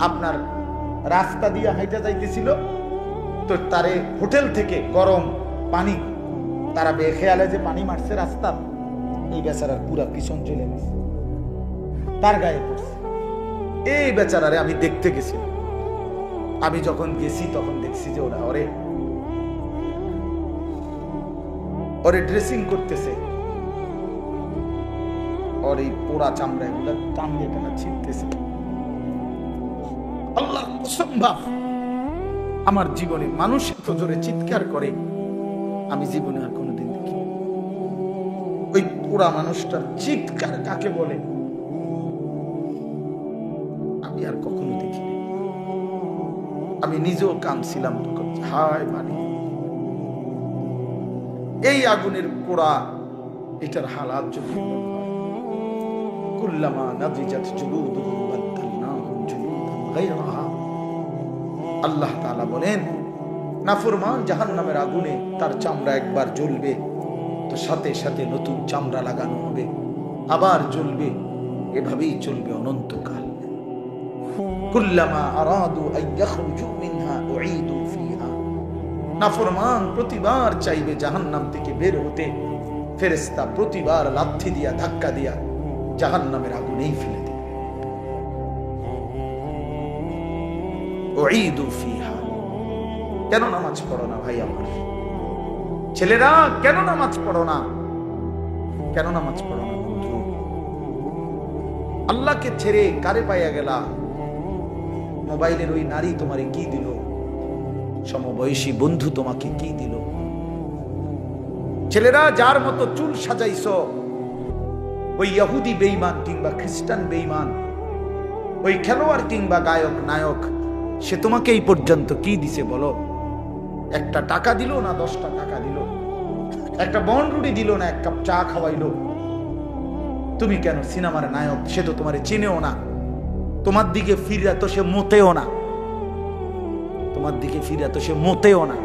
A: আপনার রাস্তা দিয়ে হাইটা যাইতেছিল, তো তারে হোটেল থেকে গরম পানি তারা বেখেয়ালে যে পানি মারছে রাস্তা, এই বেচারার পুরা পিছন চলে গেছে, তার গায়ে পড়ছে। এই বেচারারে আমি দেখতে গেছি। আমি যখন গেছি তখন দেখছি যে ওরা ওরে ড্রেসিং করতেছে, ওর এই পোড়া চামড়া এগুলা টান দিয়ে কেন ছিটতেছে। আল্লাহ অসম্ভব, আমার জীবনে মানুষ এত জোরে চিৎকার করে আমি জীবনে আর কোনোদিন দেখি। ওই পোড়া মানুষটার চিৎকার কাকে বলে আমি আর কখনো দেখিনি। আমি নিজেও কাঁদছিলাম, হায় মানে এই আগুনের পোড়া, এটার হালাত যদি কুল্লামা নাদিজাত জুলুদুহুম বাদদালনাহুম জুলুদান গায়রাহা। আল্লাহ তাআলা বলেন নাফরমান জাহান্নামের আগুনে তার চামড়া একবার জ্বলবে তো সাথে সাথে নতুন চামড়া লাগানো হবে, আবার জ্বলবে, এভাবেই চলবে অনন্তকাল। কুল্লামা আরাদু আন ইয়াখরুজু মিনহা উঈদু ফিহা। নাফরমান প্রতিবার চাইবে জাহান্নাম থেকে বের হতে, ফেরেশতা প্রতিবার লাথি দিয়া ধাক্কা দিয়া জাহান্নামের আগুনেই ফেলে দেবে। উঈদু ফিহা। কেন নামাজ পড়ো না ভাই আমার ছেলেরা? কেন নামাজ পড়ো না? কেন নামাজ পড়ো না বন্ধু? আল্লাহকে ছেড়ে কারে পাইয়া গেলা? মোবাইলের ওই নারী তোমারে কি দিল? সমবয়সী বন্ধু তোমাকে কি দিল? ছেলেরা যার মতো চুল সাজাইছো, ওই ইহুদি বেঈমান কিংবা খ্রিস্টান বেঈমান, ওই খেলোয়াড় কিংবা গায়ক নায়ক, সে তোমাকে এই পর্যন্ত কি দিছে বলো? একটা টাকা দিল না 10টা টাকা দিল, একটা বন রুটি দিল না, এক কাপ চা খাওয়াইলো। তুমি কেন সিনেমার নায়ক, সে তো তোমারে চিনেও না, তোমার দিকে ফিরে তো সে মোতেও না, তোমার দিকে ফিরে তো সে মোতেও না।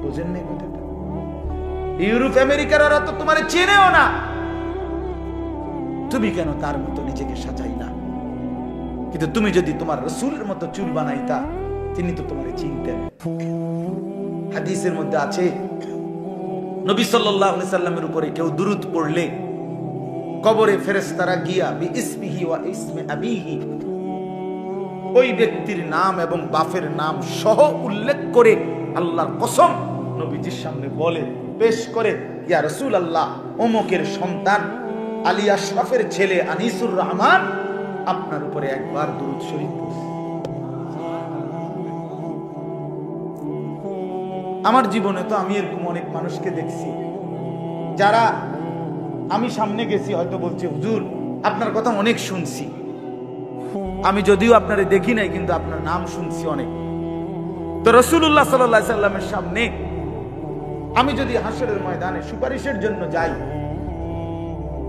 A: বুঝেন নাই কথাটা? ইউরোপ আমেরিকার ওরা তো তোমারে চেনেও না, তুমি কেন তার মতো নিজেকে সাজাইলা? কিন্তু তুমি যদি তোমার রাসূলের মতো চুল বানাইতা, তিনি তো তোমারে চিনতেন। হাদিসের মধ্যে আছে নবী সাল্লাল্লাহু আলাইহি সাল্লামের উপরে কেউ দুরূদ পড়লে কবরে ফেরেশতারা গিয়া বিইসমিহি ওয়া ইসমি আবিহি, ওই ব্যক্তির নাম এবং বাপের নাম সহ উল্লেখ করে আল্লাহর কসম নবীজির সামনে বলে, পেশ করে, ইয়া রাসূলুল্লাহ, অমুকের সন্তান আলী আশরাফের ছেলে আনিসুর রহমান আপনার উপরে একবার দুরূদ শরীফ পড়ছে। আমার জীবনে তো আমি এরকম অনেক মানুষকে দেখছি, যারা আমি সামনে গেছি হয়তো বলছে, হুজুর আপনার কথা অনেক শুনছি, আমি যদিও আপনারে দেখি নাই কিন্তু আপনার নাম শুনছি অনেক। তো রাসূলুল্লাহ সাল্লাল্লাহু আলাইহি সাল্লামের সামনে আমি যদি হাসরের ময়দানে সুপারিশের জন্য যাই,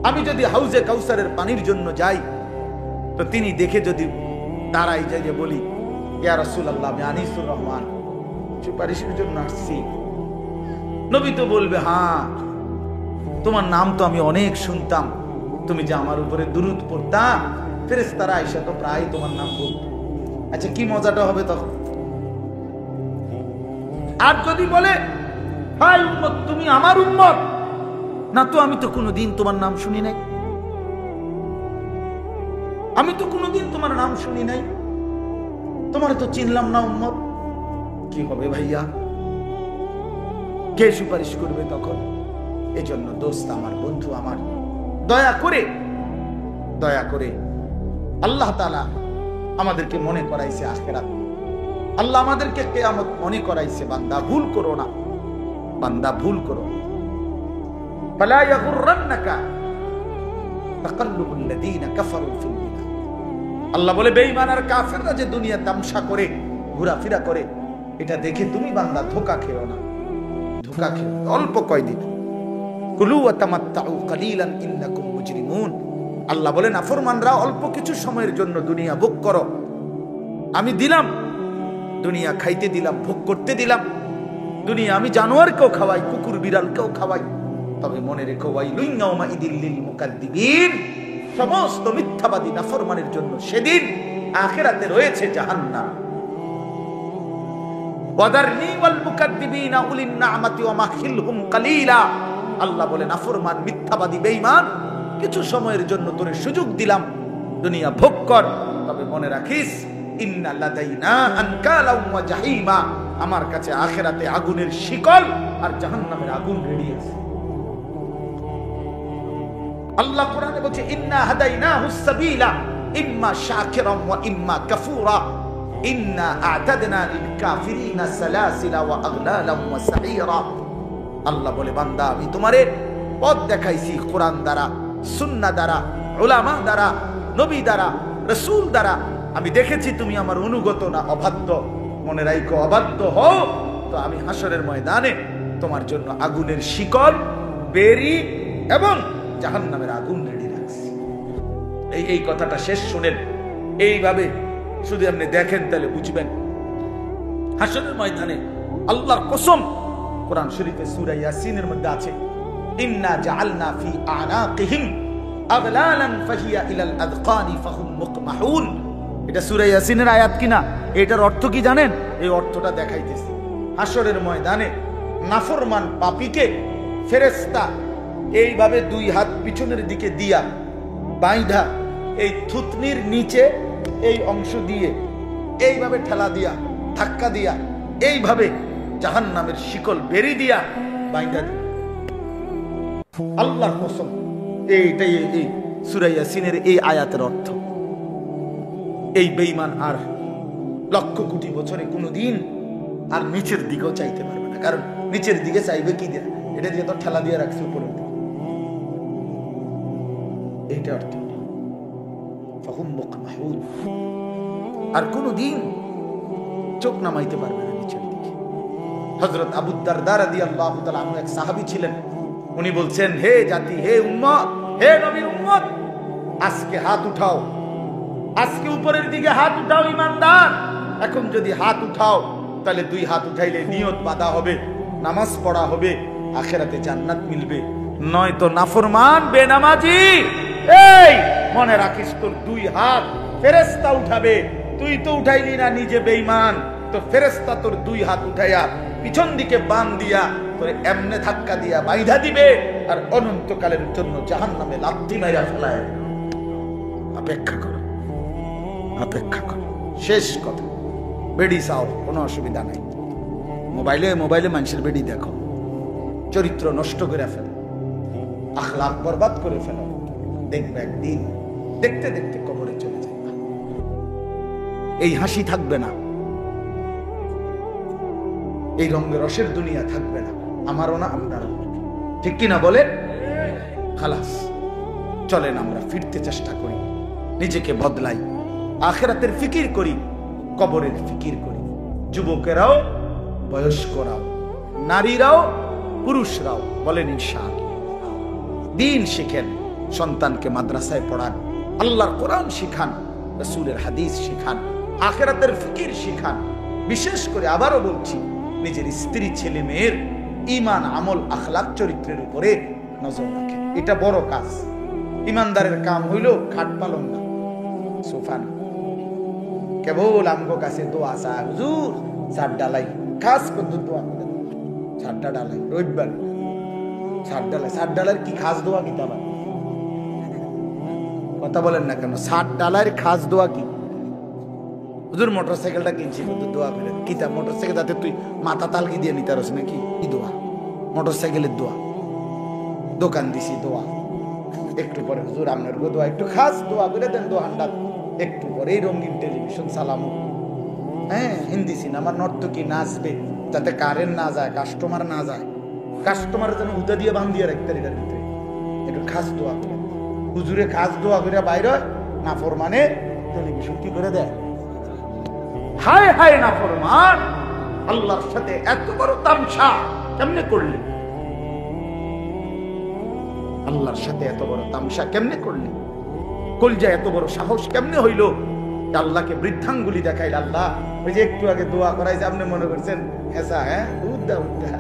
A: আমি যদি হাউজে কাউসারের পানির জন্য যাই, তো তিনি দেখে যদি দাঁড়াই যায় যে বলি, ইয়া রাসূলুল্লাহ, আমি আনিসুর রহমান সুপারিশের জন্য আসছি, নবী তো বলবে, হ্যাঁ তোমার নাম তো আমি অনেক শুনতাম, তুমি যে আমার উপরে দুরূদ পড়তা, ফেরেশতারা আয়েশা তো প্রায় তোমার নাম বলতো। আচ্ছা কি মজাটা হবে তখন? আর যদি বলে হাই উম্মত, তুমি আমার উম্মত না, তো আমি তো কোনোদিন তোমার নাম শুনি নাই, আমি তো কোনোদিন তোমার নাম শুনি নাই, তোমার তো চিনলাম না উম্মত, কি হবে ভাইয়া? কে সুপারিশ করবে তখন? এজন্য দোস্ত আমার, বন্ধু আমার, দয়া করে আল্লাহ তাআলা আমাদেরকে মনে করাইছে আখিরাত, আল্লাহ আমাদেরকে কিয়ামত মনে করাইছে। বান্দা ভুল করো না, বান্দা ভুল করো। ফালা ইয়াগুররান্নাকা তাকাল্লুবুল লাযীনা কাফারু ফিল বিলাদ। আল্লাহ বলে বেঈমান আর কাফেররা যে দুনিয়া তামসা করে, ঘোরাফেরা করে, এটা দেখে তুমি বান্দা ধোঁকা খেও না, ধোঁকা খেও অল্প কয়দিন। কুলু ওয়া তামাত্তাউ কালিলান ইন্নাকুম মুজরিমুন। আল্লাহ বলে নাফরমানরা অল্প কিছু সময়ের জন্য দুনিয়া ভোগ করো, আমি দিলাম দুনিয়া, খাইতে দিলাম, ভোগ করতে দিলাম দুনিয়া, আমি জানোয়ারকেও খাওয়াই, কুকুর বিড়ালকেও খাওয়াই, তবে মনে রেখো ওয়াইলুন ইয়াউমাইদিল লিল মুকাদ্দিবিন, সমস্ত মিথ্যাবাদী নাফরমানের জন্য সেদিন আখিরাতে রয়েছে জাহান্নাম। ওয়াদারনি ওয়াল মুকাদ্দিবিনা উলিন নি'মাতি ওয়া মাহিলহুম কালিলা। আল্লাহ বলে নাফরমান, মিথ্যাবাদী, বেঈমান, কিছু সময়ের জন্য তোরে সুযোগ দিলাম, দুনিয়া ভোগ কর, তবে মনে রাখিস ইন্না লাদাইনা আনকালাম ওয়া জাহিমা, আমার কাছে আখিরাতে আগুনের শিকল আর জাহান্নামের আগুন রেডি আছে। আল্লাহ কোরআনে বলছে ইন্না হাদাইনাহুস সাবিলা ইম্মা শাকিরান ওয়া ইম্মা কাফুরা ইন্না আ'তাদনা লিল কাফিরিনা সালাসিলা ওয়া আগলালান ওয়া সাঈরা। আল্লাহ বলে বান্দা, আমি তোমারে পথ দেখাইছি কোরআন দ্বারা, সুন্নাহ দ্বারা, উলামা দ্বারা, নবী দ্বারা, রাসূল দ্বারা। আমি দেখেছি তুমি আমার অনুগত না, অবাধ্য। মনে রাখো, অবাধ্য হও তো আমি হাসরের ময়দানে তোমার জন্য আগুনের শিকল, বেরি এবং জাহান্নামের আগুন রেডি রাখছি। এই কথাটা শেষ শুনেন, এইভাবে শুধু আপনি দেখেন তাহলে বুঝবেন। হাসরের ময়দানে আল্লাহর কসম, কোরআন শরীফে সূরা ইয়াসিনের মধ্যে আছে ইন্না জাআলনা ফি আনাকিহিম আগলালান ফাহিয়া ইলাল আযকানি ফাহুম মুকমাহুন। এটা সূরা ইয়াসিনের আয়াত কিনা? এটার অর্থ কি জানেন? এই অর্থটা দেখাইতেছে। হাসরের ময়দানে নাফরমান পাপীকে ফেরেশতা এইভাবে দুই হাত পিছনের দিকে দিয়া বাইধা, এই থুতনির নিচে এই অংশ দিয়ে এইভাবে ঠেলা দিয়া, ধাক্কা দিয়া, এইভাবে জাহান্নামের শিকল বেরি দিয়া বাইধা দিয়া। আল্লাহর কসম, এইটাই এই সূরা ইয়াসিনের এই আয়াতের অর্থ। এই বেঈমান আর লক্ষ কোটি বছরে কোনোদিন আর নিচের দিকেও চাইতে পারবে না, কারণ নিচের দিকে চাইবে কি দিয়ে? এটা দিয়ে তো ঠেলা দিয়ে রাখছে উপরের দিকে। এইটা অর্থ। ফাহুম মুকমাহুন, আর কোনোদিন চোখ নামাইতে পারবে না নিচের দিকে। হযরত আবু দারদা রাদিয়াল্লাহু তাআলা আনহু এক সাহাবী ছিলেন। উনি বলছেন, হে জাতি, হে উম্মত, হে নবীর উম্মত, আজকে হাত উঠাও, আজকে উপরের দিকে হাত উঠাও ঈমানদার। এখন যদি হাত উঠাও তাহলে দুই হাত উঠাইলে নিয়ত বাঁধা হবে, নামাজ পড়া হবে, আখিরাতে জান্নাত মিলবে। নয়তো নাফরমান, বেনামাজি, এই মনে রাখিস তোর দুই হাত ফেরেশতা উঠাবে। তুই তো উঠাইলি না, নিজে বেঈমান, তো ফেরেশতা তোর দুই হাত উঠাইয়া পিছন দিকে বান দিয়া তোরে এমনে ধাক্কা দিয়া বাইধা দিবে, আর অনন্তকালের জন্য জাহান্নামে লাথি মাইরা ফেলায়। অপেক্ষা করো, অপেক্ষা করো। শেষ কথা, বেডি চাও, কোনো অসুবিধা নাই। মোবাইলে মানুষের বেডি দেখো, চরিত্র নষ্ট করে ফেলো, আখলাক বরবাদ করে ফেলো, দেখবে একদিন দেখতে দেখতে কবরে চলে যাবে। এই হাসি থাকবে না, এই রঙের রসের দুনিয়া থাকবে না, আমারও না, আপনারও। ঠিক কিনা বলে? খালাস, চলেন আমরা ফিরতে চেষ্টা করি, নিজেকে বদলাই, আখিরাতের ফিকির করি, কবরের ফিকির করি। যুবকেরাও, বয়স্করাও, নারীরাও, পুরুষরাও বলেন ইনশাআল্লাহ। দিন শিখেন, সন্তানকে মাদ্রাসায় পড়ান, আল্লাহর কোরআন শিখান, রাসূলের হাদিস শিখান, আখিরাতের ফিকির শিখান। বিশেষ করে আবারও বলছি, নিজের স্ত্রী, ছেলে মেয়ের ঈমান, আমল, আখলাক, চরিত্রের উপরে নজর রাখেন। এটা বড় কাজ, ইমানদারের কাম হইল খাট পালন না, সোফা না, কেবল আমগো কাছে দোয়া চা, হুজুর ছাদ ডালাই, খাস করে দোয়া করে ছাদটা ডালাই, রবিবার ছাদ ডালাই, ছাদ ডালার কি খাস দোয়া কি? আবার কথা বলেন না কেন? ছাদ ডালার খাস দোয়া কি? হুজুর মোটরসাইকেলটা কিনছি, দোয়া করে কিতাব, মোটরসাইকেল যাতে তুই মাথা তালকি দিয়ে নিতে পারছ নাকি? কি দোয়া? মোটরসাইকেলের দোয়া। দোকান দিছি দোয়া, একটু পরে হুজুর আপনার গো দোয়া, একটু খাস দোয়া করে দেন দোকানটা। একটু পরে এই রঙিন টেলিভিশন চালামো, হ্যাঁ হিন্দি সিনেমা, নর্তকী নাচবে যাতে কারেন্ট না যায়, কাস্টমার না যায়, কাস্টমারের যেন হুদা দিয়ে বান্ধিয়ে রাখতে এটার ভিতরে। একটু খাস দোয়া করে হুজুরে খাস দোয়া করে বাইরে নাফরমানে টেলিভিশন কি করে দেয়? হায় হায় নাফরমান, আল্লাহর সাথে এত বড় তামসা কেমনে করলি? আল্লাহর সাথে এত বড় তামসা কেমনে করলি? কলজা এত বড় সাহস কেমনে হইল আল্লাহকে বৃদ্ধাঙ্গুলি দেখাইল? আল্লাহ ওই যে একটু আগে দোয়া করাই যে আপনি মনে করছেন হেসা, হ্যাঁ উদ্দা উদ্দা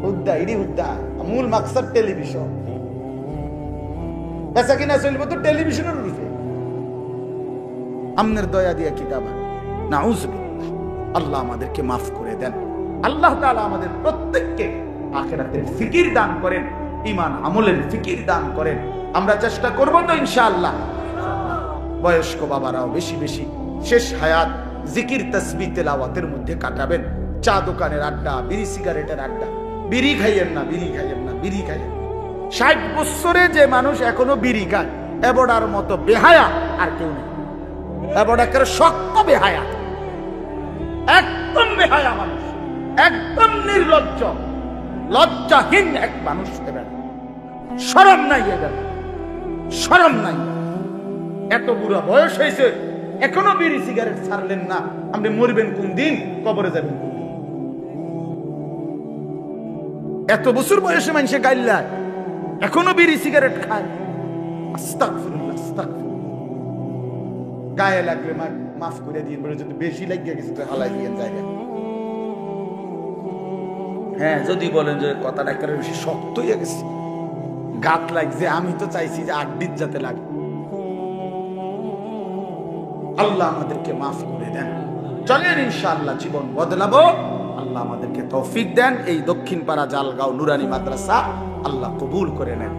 A: উদ্দা ইডি উদ্দা, মূল মাকসাদ টেলিভিশন। পেশা কিনা চলবে তো টেলিভিশনের রূপে। আমনের দয়া দিয়া কিতাব নাউজুবিল্লাহ। আল্লাহ আমাদেরকে মাফ করে দেন। আল্লাহ তাআলা আমাদের প্রত্যেককে আখিরাতের ফিকির দান করেন, ঈমান আমলের ফিকির দান করেন। আমরা চেষ্টা করব তো ইনশাআল্লাহ। বয়স্ক বাবারাও বেশি বেশি শেষ হায়াত জিকির তাসবিহ তেলাওয়াতের মধ্যে কাটাবেন। চা দোকানের আড্ডা, বিড়ি সিগারেটের আড্ডা, বিড়ি খাইয়েন না, বিড়ি খাইয়েন না, বিড়ি খাইয়েন। 60 বছরে যে মানুষ এখনো বিড়ি খায়, এবড়ার মতো বেহায়া আর কেউ নেই। এবড়া করে শক্ত বেহায়া, একদম বেহায়া মানুষ, একদম নির্লজ্জ, লজ্জাহীন এক মানুষ। এবার শরম নাই, এবার শরম নাই। এত বুড়া বয়স হয়েছে এখনো বিড়ি সিগারেট ছাড়লেন না। আপনি মরবেন কোন দিন, কবরে যাবেন কোন দিন? এত বছর বয়সে মানুষে গাইল্লা এখনো বিড়ি সিগারেট খায়। আস্তাগফিরুল্লাহ, আস্তাগফিরুল্লাহ। গায়ে লাগলে মাফ করে দিন, বলে যদি বেশি লাগিয়ে গেছে তো হালাই দিয়ে জায়গা। হ্যাঁ যদি বলেন যে কথাটা একটা বেশি শক্ত হয়ে গেছে, গাত লাগছে, আমি তো চাইছি যে আড্ডির যাতে লাগে। আল্লাহ আমাদেরকে মাফ করে দেন। চলেন ইনশাআল্লাহ জীবন বদলাবো। আল্লাহ আমাদেরকে তৌফিক দেন। এই দক্ষিণ পাড়া জালগাঁও নুরানি মাদ্রাসা আল্লাহ কবুল করে নেন।